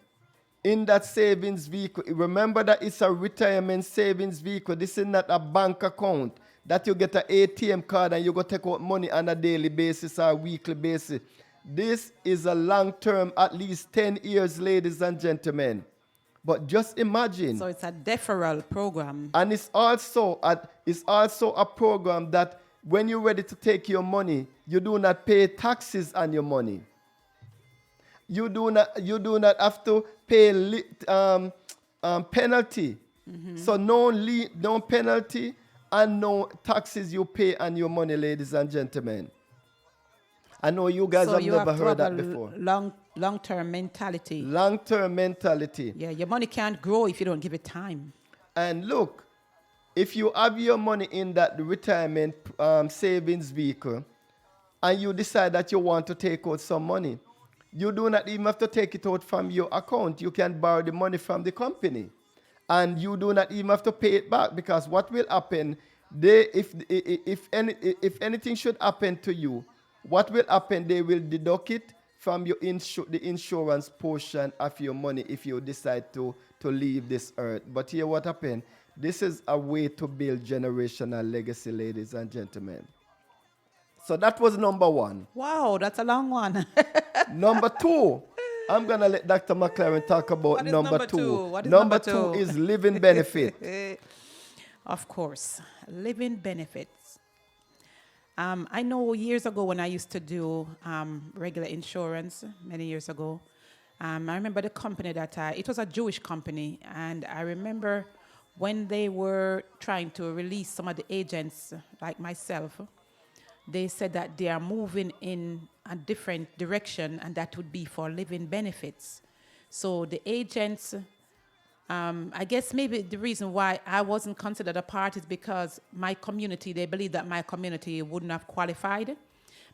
in that savings vehicle. Remember that it's a retirement savings vehicle. This is not a bank account that you get an ATM card and you go take out money on a daily basis or weekly basis. This is a long-term, at least 10 years, ladies and gentlemen. But just imagine. So it's a deferral program. And it's also a program that when you're ready to take your money, you do not pay taxes on your money. You do not have to pay penalty. So no penalty and no taxes you pay on your money, ladies and gentlemen. I know you guys have never heard that before. Long-term mentality. Long-term mentality. Yeah, your money can't grow if you don't give it time. And look, if you have your money in that retirement savings vehicle and you decide that you want to take out some money, you do not even have to take it out from your account. You can borrow the money from the company. And you do not even have to pay it back, because what will happen, if anything should happen to you, what will happen, they will deduct it from your the insurance portion of your money if you decide to leave this earth. But here what happened, this is a way to build generational legacy, ladies and gentlemen. So that was number one. Wow, that's a long one. Number two, I'm going to let Dr. McLaren talk about number two. What is number two is living benefit. Of course, living benefits. I know years ago when I used to do regular insurance, many years ago, I remember the company it was a Jewish company, and I remember when they were trying to release some of the agents like myself, they said that they are moving in a different direction, and that would be for living benefits. So the agents, I guess maybe the reason why I wasn't considered a part is because my community, they believe that my community wouldn't have qualified,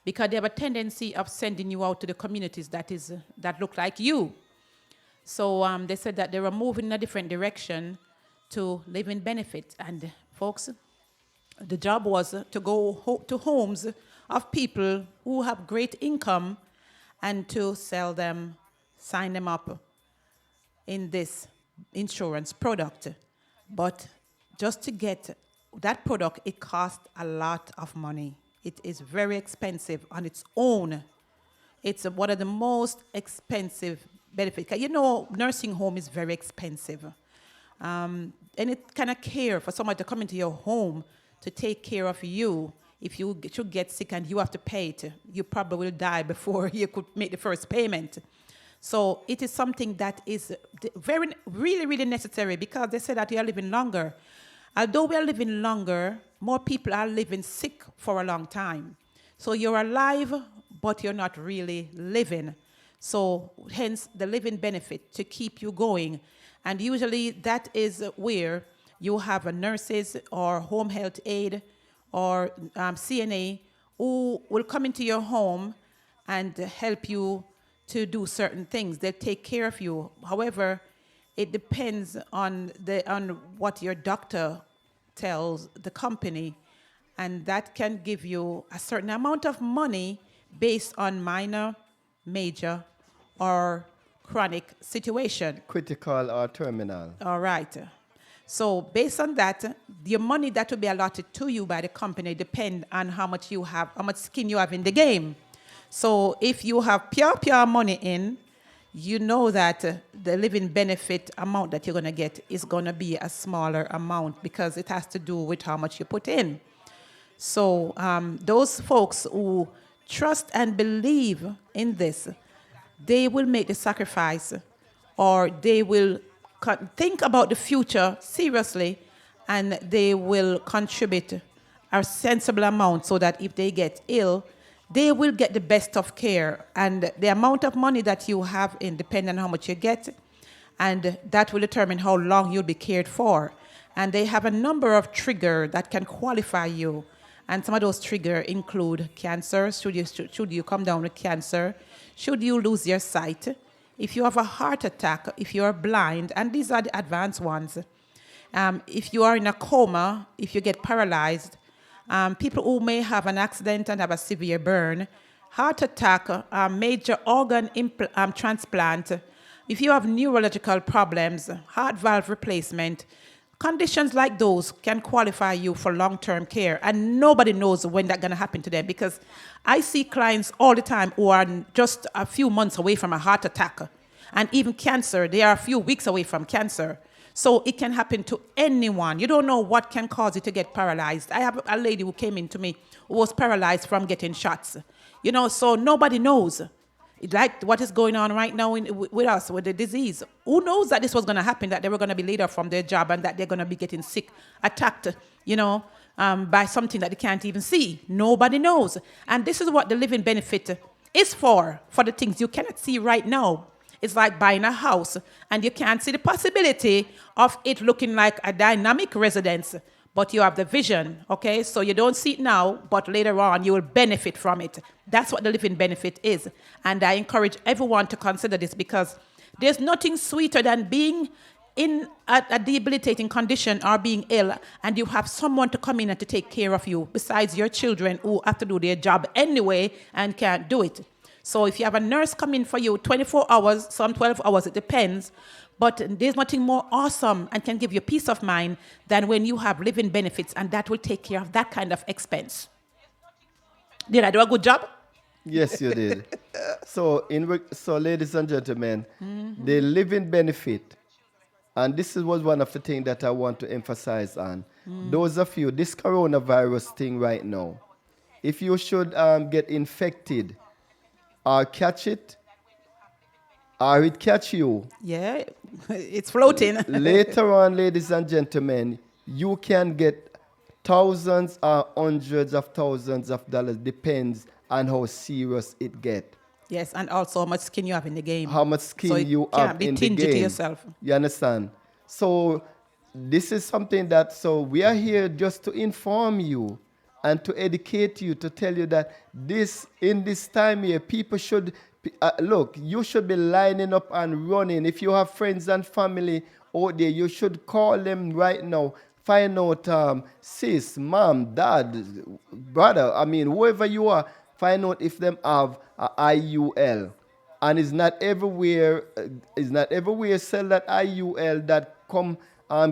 because they have a tendency of sending you out to the communities that look like you. So they said that they were moving in a different direction to living benefits. And folks, the job was to go to homes of people who have great income and to sell them, sign them up in this insurance product. But just to get that product, it costs a lot of money. It is very expensive on its own. It's one of the most expensive benefits. You know, nursing home is very expensive. And it kind of care for someone to come into your home to take care of you. If you should get sick and you have to pay it, you probably will die before you could make the first payment. So it is something that is really, really necessary, because they say that we are living longer. Although we are living longer, more people are living sick for a long time. So you're alive, but you're not really living. So hence the living benefit to keep you going. And usually that is where you have a nurses or home health aide or CNA who will come into your home and help you to do certain things. They take care of you. However, it depends on what your doctor tells the company, and that can give you a certain amount of money based on minor, major, or chronic situation. Critical or terminal. All right. So based on that, your money that will be allotted to you by the company depend on how much you have, how much skin you have in the game. So if you have pure money in, you know that the living benefit amount that you're going to get is going to be a smaller amount, because it has to do with how much you put in. So those folks who trust and believe in this, they will make the sacrifice, or they will think about the future seriously, and they will contribute a sensible amount so that if they get ill, they will get the best of care. And the amount of money that you have in depends on how much you get, and that will determine how long you'll be cared for. And they have a number of triggers that can qualify you. And some of those triggers include cancer. Should you come down with cancer? Should you lose your sight? if you have a heart attack, if you're blind, and these are the advanced ones, if you are in a coma, if you get paralyzed, people who may have an accident and have a severe burn, heart attack, major organ transplant, if you have neurological problems, heart valve replacement, conditions like those can qualify you for long-term care, and nobody knows when that's going to happen to them, because I see clients all the time who are just a few months away from a heart attack, and even cancer. They are a few weeks away from cancer. So it can happen to anyone. You don't know what can cause you to get paralyzed. I have a lady who came in to me who was paralyzed from getting shots. So nobody knows. Like what is going on right now with us, with the disease. Who knows that this was going to happen, that they were going to be laid off from their job and that they're going to be getting sick, attacked, by something that they can't even see. Nobody knows. And this is what the living benefit is for the things you cannot see right now. It's like buying a house and you can't see the possibility of it looking like a dynamic residence, but you have the vision, okay? So you don't see it now, but later on you will benefit from it. That's what the living benefit is. And I encourage everyone to consider this, because there's nothing sweeter than being in a debilitating condition or being ill, and you have someone to come in and to take care of you besides your children who have to do their job anyway and can't do it. So if you have a nurse come in for you 24 hours, some 12 hours, it depends. But there's nothing more awesome and can give you peace of mind than when you have living benefits, and that will take care of that kind of expense. Did I do a good job? Yes, you did. So, ladies and gentlemen, the living benefit, and this was one of the things that I want to emphasize on. Those of you, this coronavirus thing right now, if you should get infected or catch it, or it catch you. Yeah, it's floating. Later on, ladies and gentlemen, you can get thousands or hundreds of thousands of dollars, depends on how serious it get. Yes, and also how much skin you have in the game. How much skin so you have have be in the tingy game. To yourself. You understand? So this is something that, we are here just to inform you and to educate you, to tell you that in this time here, people should, look, you should be lining up and running. If you have friends and family out there, you should call them right now. Find out, sis, mom, dad, brother, whoever you are, find out if them have a IUL. And it's not everywhere sell that IUL that come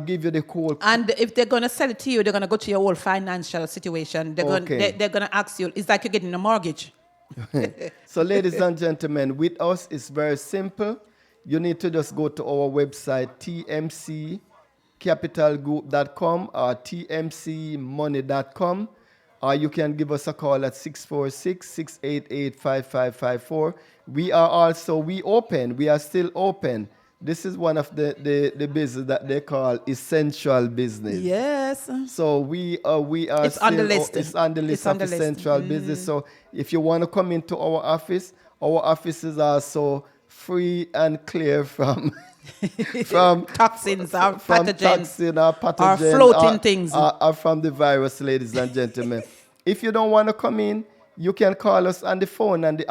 give you the code. And if they're going to sell it to you, they're going to go to your whole financial situation. They're going to ask you, it's like you're getting a mortgage. So, ladies and gentlemen, with us, it's very simple. You need to just go to our website, tmccapitalgroup.com or tmcmoney.com, or you can give us a call at 646-688-5554. We are still open. This is one of the business that they call essential business. Yes. So we are. It's on the list. It's on the list of essential business. So if you want to come into our office is also free and clear from toxins or pathogens, or floating things, or from the virus, ladies and gentlemen. If you don't want to come in, you can call us on the phone and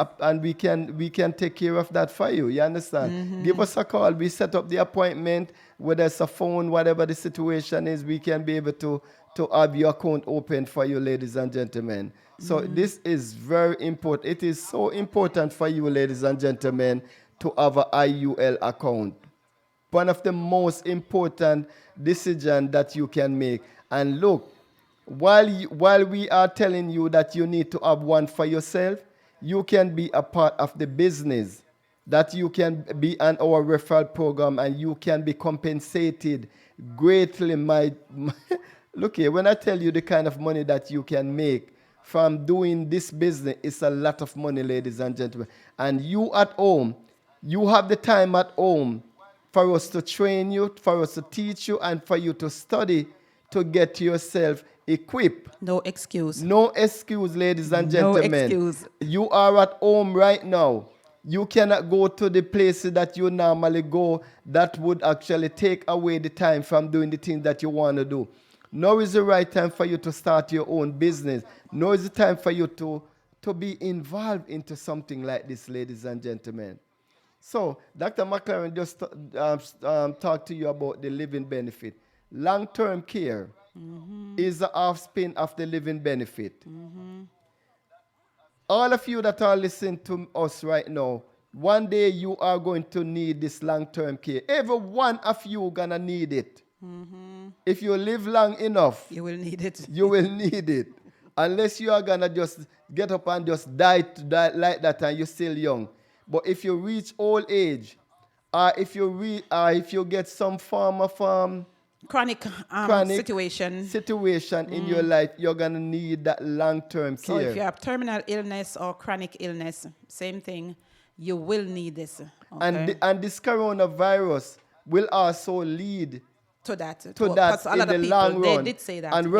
we can take care of that for you. You understand? Give us a call. We set up the appointment, whether it's a phone, whatever the situation is, we can be able to have your account open for you, ladies and gentlemen. So this is very important. It is so important for you, ladies and gentlemen, to have an IUL account. One of the most important decisions that you can make. And look, while we are telling you that you need to have one for yourself, you can be a part of the business, that you can be on our referral program and you can be compensated greatly. Look here, when I tell you the kind of money that you can make from doing this business, it's a lot of money, ladies and gentlemen. And you at home, you have the time at home for us to train you, for us to teach you, and for you to study to get yourself equipped. No excuse. No excuse, ladies and gentlemen. No excuse. You are at home right now. You cannot go to the places that you normally go that would actually take away the time from doing the things that you want to do. Now is the right time for you to start your own business. Now is the time for you to be involved into something like this, ladies and gentlemen. So, Dr. McLaren just talked to you about the living benefit. Long-term care is the offspring of the living benefit. All of you that are listening to us right now, one day you are going to need this long-term care. Every one of you gonna need it. If you live long enough, You will need it. you will need it. Unless you are gonna just get up and just die like that and you're still young. But if you reach old age, or if you get some form of Chronic, chronic situation. in your life, you're gonna need that long-term care. So if you have terminal illness or chronic illness, same thing, you will need this. Okay? And this coronavirus will also lead to that. that Because a in lot the of people, long they run. did say that. And yeah.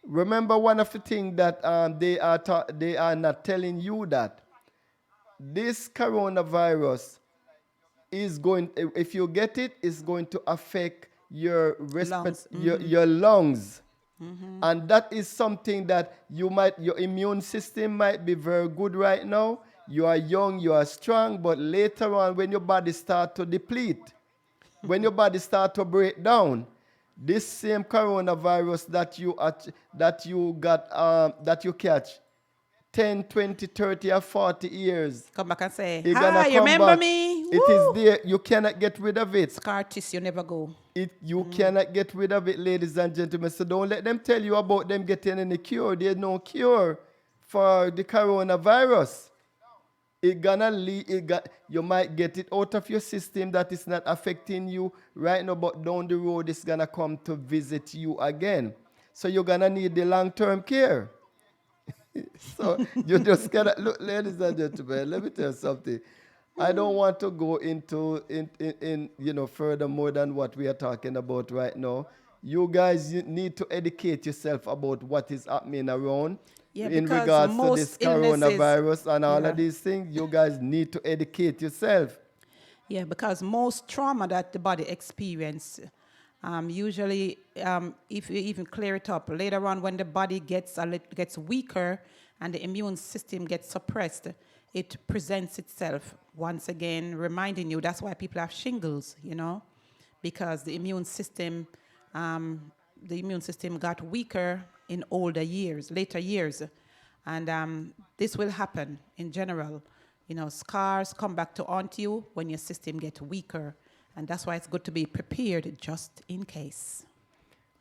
remember one of the things that they are not telling you, that this coronavirus is going, if you get it, is going to affect your Lungs. your lungs. And that is something that your immune system might be very good right now. You are young, you are strong, but later on when your body start to deplete, when your body start to break down, this same coronavirus that you catch 10, 20, 30, or 40 years, Come back and say, it hi, gonna you come remember back. me? It Woo! is there. You cannot get rid of it. Scar tissue never go. You cannot get rid of it, ladies and gentlemen. So don't let them tell you about them getting any cure. There's no cure for the coronavirus. You might get it out of your system that is not affecting you right now, but down the road it's gonna come to visit you again. So you're gonna need the long-term care. So you just gotta look, ladies and gentlemen. Let me tell you something. I don't want to go into further more than what we are talking about right now. You guys need to educate yourself about what is happening around in because regards to most this illnesses- coronavirus and all Yeah. of these things. You guys need to educate yourself. Yeah, because most trauma that the body experiences, usually, if you even clear it up later on, when the body gets weaker and the immune system gets suppressed, it presents itself once again, reminding you. That's why people have shingles, because the immune system got weaker in later years, and this will happen in general. Scars come back to haunt you when your system gets weaker. And that's why it's good to be prepared just in case.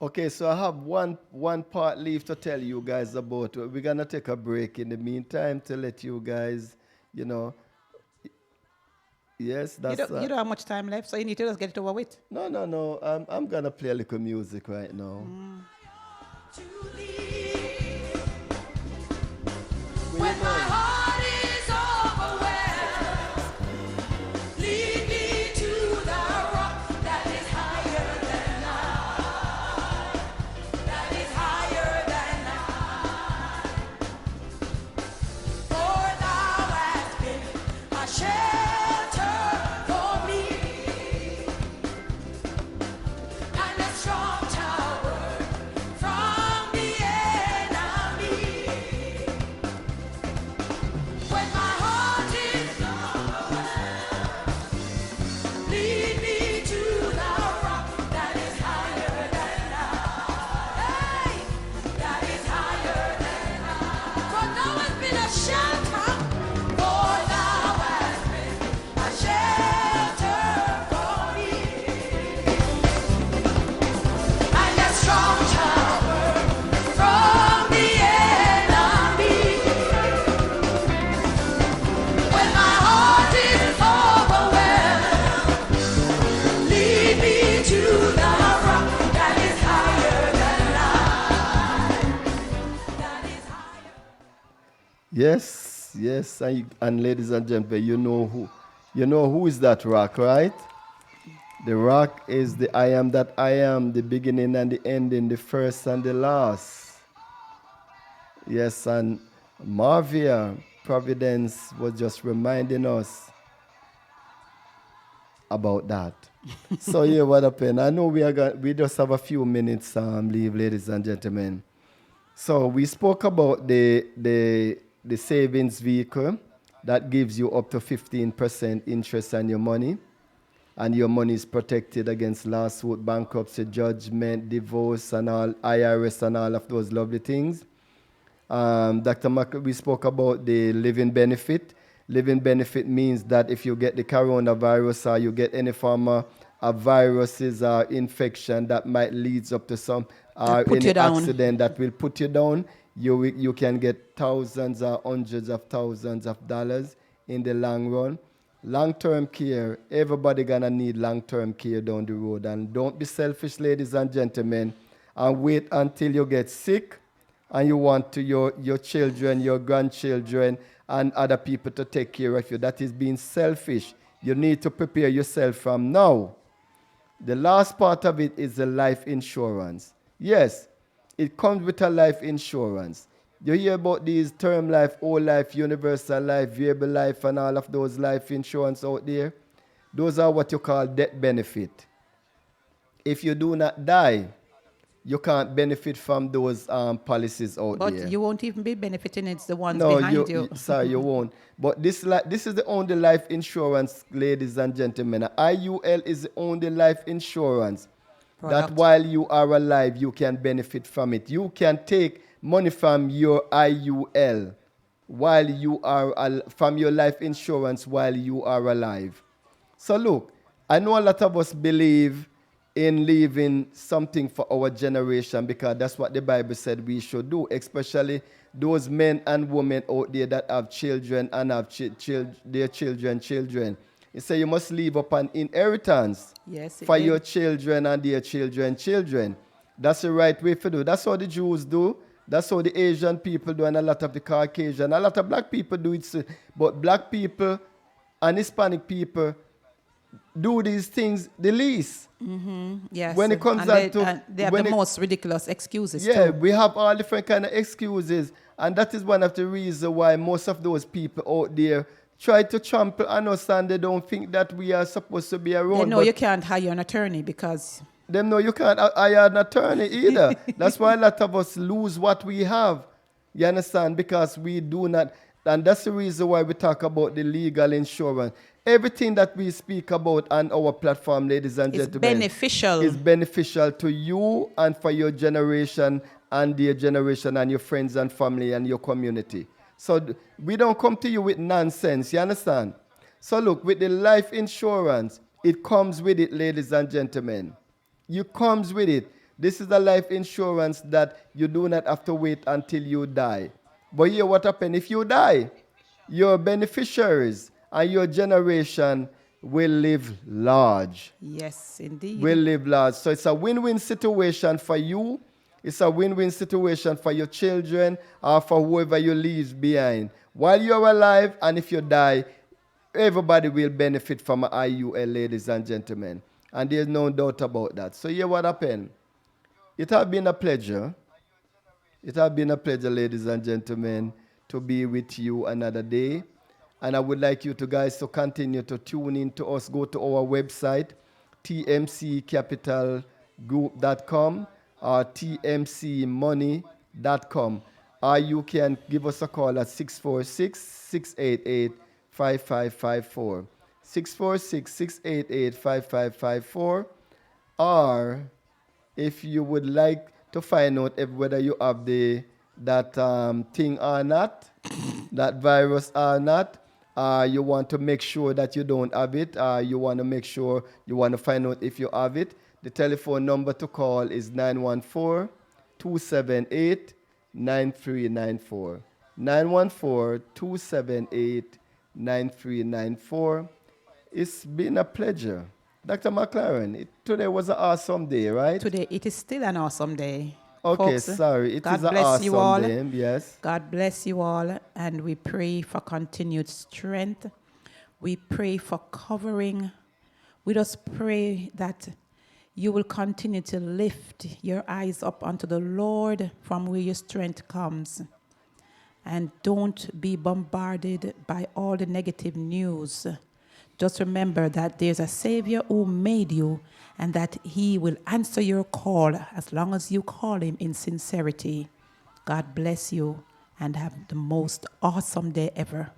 Okay, so I have one part left to tell you guys about. We're going to take a break in the meantime to let you guys, Yes, that's... You don't have much time left, so you need to just get it over with. No. I'm going to play a little music right now. When my heart is overwhelmed, lead me to the rock that is higher than I, that is higher than I. For thou hast been a shelter for me, and a strong tower from the enemy. When my heart is overwhelmed, lead me to the rock that is higher than I, that is higher than I. For thou hast been a shelter, for thou hast been a shelter for me, and a strong tower from the enemy. When my heart is overwhelmed, lead me to the rock that is higher than I, that is higher. Yes, and ladies and gentlemen, you know who is that rock, right? The rock is the I am that I am, the beginning and the ending, the first and the last. Yes, and Marvia Providence was just reminding us about that. So yeah, what happened? I know we just have a few minutes leave, ladies and gentlemen. So we spoke about the savings vehicle that gives you up to 15% interest on your money. And your money is protected against lawsuit, bankruptcy, judgment, divorce, and all, IRS, and all of those lovely things. Dr. We spoke about the living benefit. Living benefit means that if you get the coronavirus or you get any form of viruses or infection that might lead up to some or put any you down. accident that will put you down, you can get thousands or hundreds of thousands of dollars in the long run. Long-term care, everybody gonna need long-term care down the road. And don't be selfish, ladies and gentlemen, and wait until you get sick and you want to your children, your grandchildren, and other people to take care of you. That is being selfish. You need to prepare yourself from now. The last part of it is the life insurance. Yes, it comes with a life insurance. You hear about these term life, whole life, universal life, variable life, and all of those life insurance out there. Those are what you call death benefit. If you do not die, you can't benefit from those policies out there. But you won't even be benefiting. It's the ones No, behind you. sorry, you won't. But this is the only life insurance, ladies and gentlemen. IUL is the only life insurance that Product. while you are alive, you can benefit from it. You can take money from your IUL while you are from your life insurance while you are alive. So look, I know a lot of us believe in leaving something for our generation because that's what the Bible said we should do, especially those men and women out there that have children and have their children. It says you must leave up an inheritance Yes, it for did. your children and their children. That's the right way to do. That's how the Jews do. That's how the Asian people do, and a lot of the Caucasian, a lot of black people do it. But black people and Hispanic people do these things the least. Yes. When it comes and down they, to- and they have when the it- most ridiculous excuses Yeah, too. we have all different kind of excuses, and that is one of the reasons why most of those people out there try to trample on us, and they don't think that we are supposed to be around. They know but you can't hire an attorney because them know you can't hire an attorney either. That's why a lot of us lose what we have. You understand? Because we do not, and that's the reason why we talk about the legal insurance. Everything that we speak about on our platform, ladies and it's gentlemen, beneficial. is beneficial to you and for your generation and their generation and your friends and family and your community. So we don't come to you with nonsense, you understand? So look, with the life insurance, it comes with it, ladies and gentlemen. You comes with it. This is the life insurance that you do not have to wait until you die. But here what happens? If you die, your beneficiaries and your generation will live large. Yes, indeed. Will live large. So it's a win-win situation for you. It's a win-win situation for your children or for whoever you leave behind. While you're alive and if you die, everybody will benefit from an IUL, ladies and gentlemen. And there's no doubt about that. So here what happened. It has been a pleasure. It has been a pleasure, ladies and gentlemen, to be with you another day. And I would like you to guys to continue to tune in to us. Go to our website, tmccapitalgroup.com or tmcmoney.com. Or you can give us a call at 646-688-5554. 646-688-5554. Or if you would like to find out whether you have that thing or not, that virus or not, you want to make sure that you don't have it, you want to make sure you want to find out if you have it, the telephone number to call is 914-278-9394. 914-278-9394. It's been a pleasure. Dr. McLaren, today was an awesome day, right? Today, it is still an awesome day. Okay, Folks, sorry. It God is an bless you all. awesome day, yes. God bless you all, and we pray for continued strength. We pray for covering. We just pray that you will continue to lift your eyes up unto the Lord from where your strength comes. And don't be bombarded by all the negative news. Just remember that there's a Savior who made you and that He will answer your call as long as you call Him in sincerity. God bless you and have the most awesome day ever.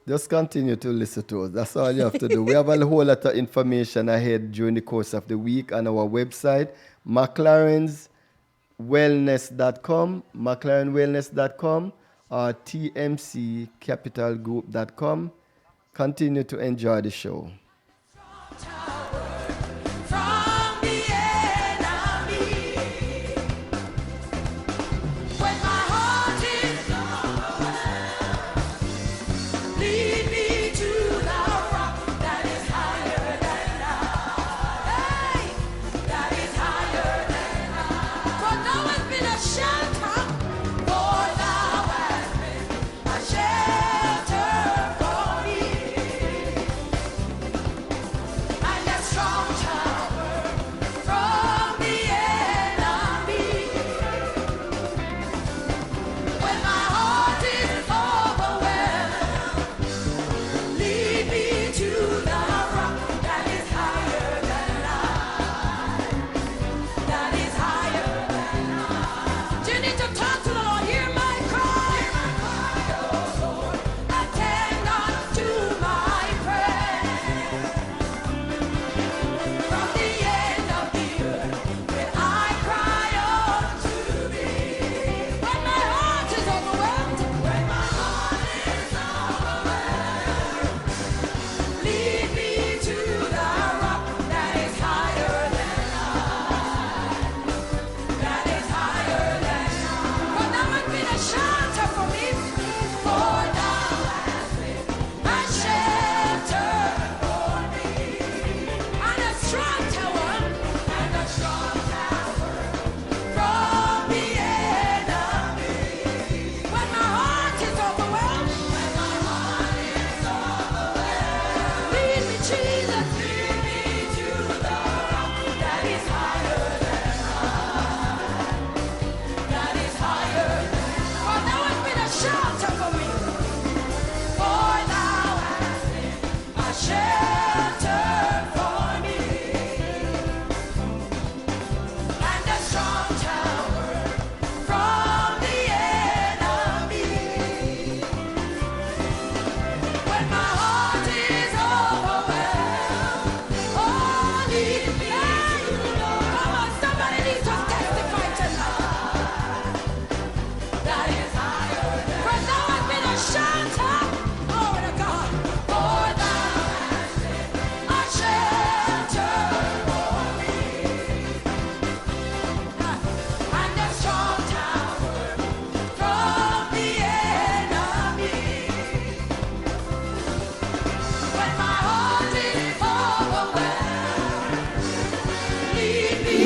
Just continue to listen to us. That's all you have to do. We have a whole lot of information ahead during the course of the week on our website, mclarenswellness.com, mclarenwellness.com, or tmccapitalgroup.com. Continue to enjoy the show. From the enemy. When my heart is overwhelmed, lead me to the rock that is higher than I. Hey, that is higher than I. For thou hast been a shelter, for thou hast been a shelter for me, and a strong tower from the enemy. When my heart is overwhelmed, lead me to the rock that is higher than I. That is higher than I. Do you need to talk to the Lord? Hear my cry. Oh Lord, attend unto my prayer. From the end of the earth, when I cry unto thee. When my heart is overwhelmed, when my heart is overwhelmed, lead me to the rock that is higher than I. That is higher than I. For thou hast been a shelter for me, for thou hast been a shelter for me, and a strong tower, from the enemy. When my heart is overwhelmed, lead me, Jesus, lead me to the rock that is higher than I. That is higher than I. For thou hast been a shelter for me, for thou hast been a shelter for me, and a strong tower from the enemy. When my heart is overwhelmed, oh, lead me. Come on, somebody needs to testify tonight. That is higher than. For thou hast been a shelter, glory to God. For thou hast been a shelter for me, and a strong tower from the enemy. When my heart is overwhelmed, lead me.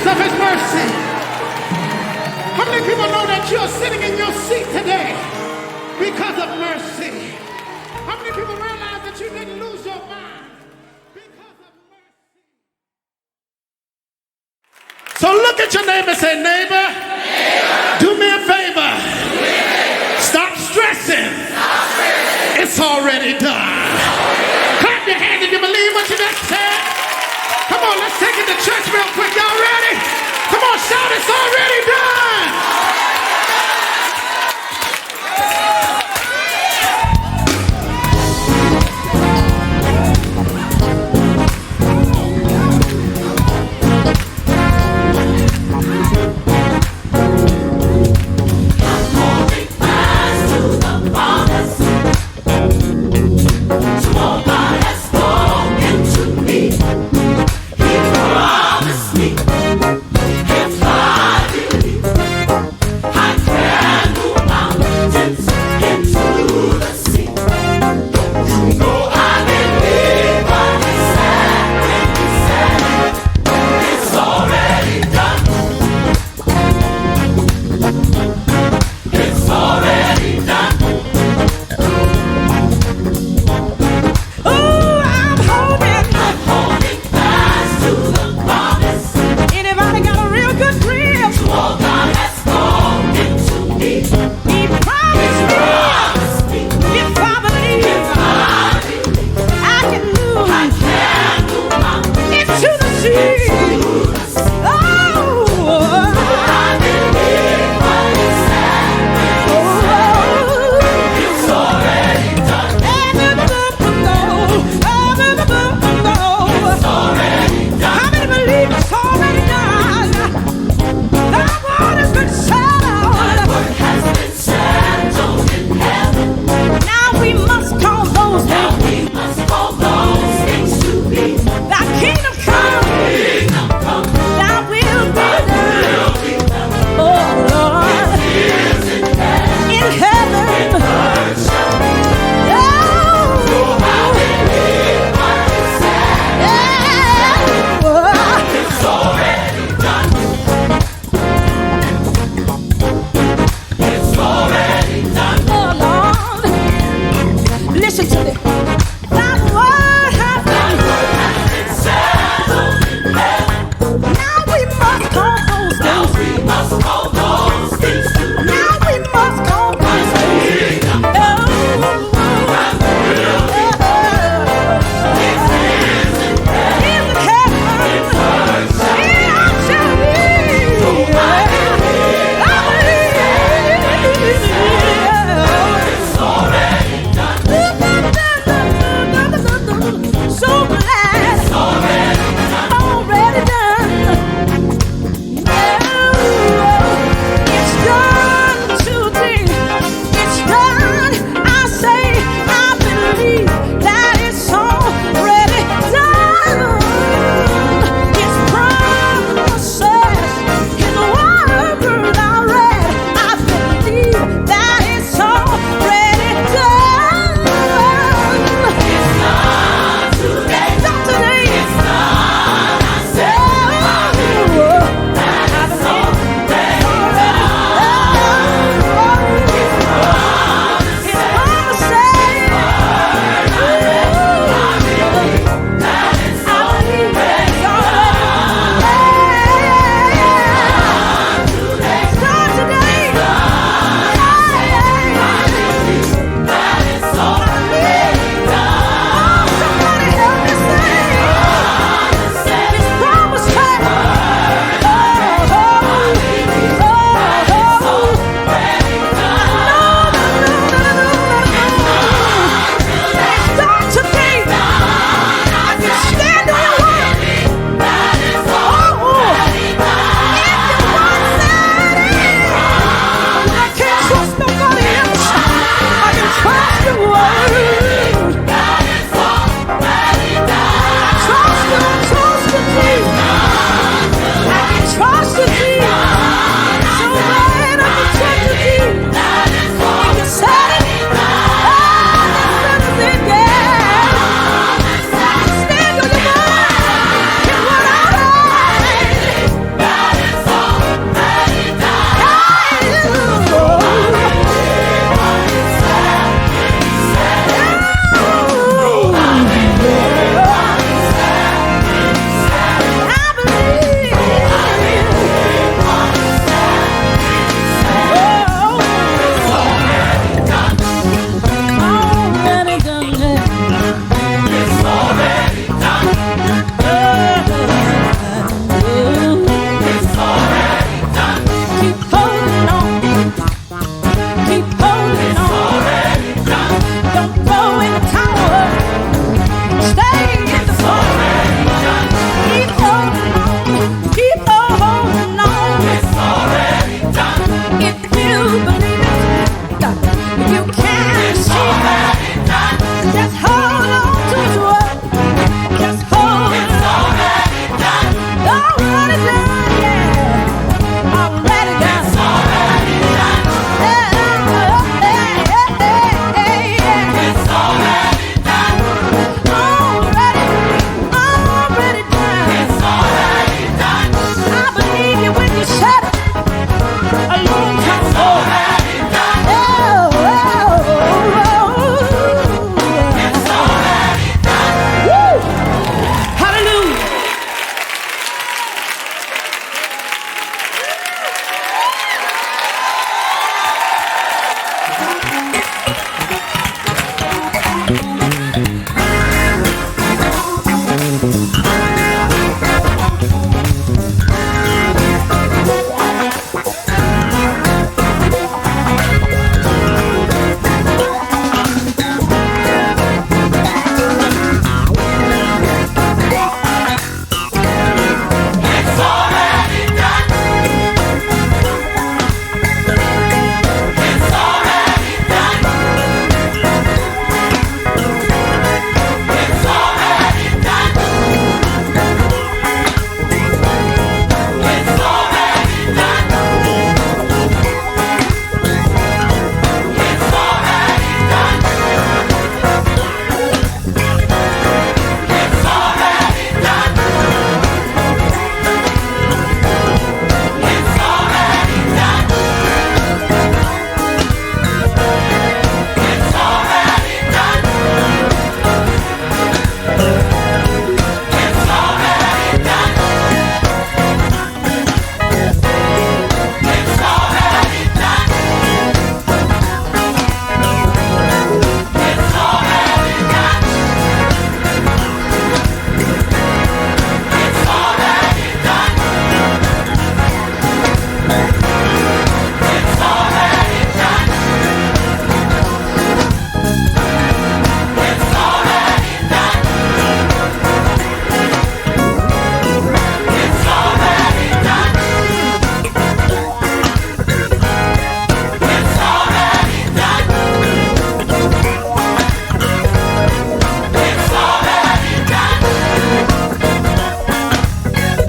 of his mercy. How many people know that you're sitting in your seat today because of mercy? How many people realize that you didn't lose your mind because of mercy? So look at your neighbor and say, neighbor, do me a favor. Stop stressing. It's already done. Clap your hands if you believe what you just said. Come on, let's take it to church real quick.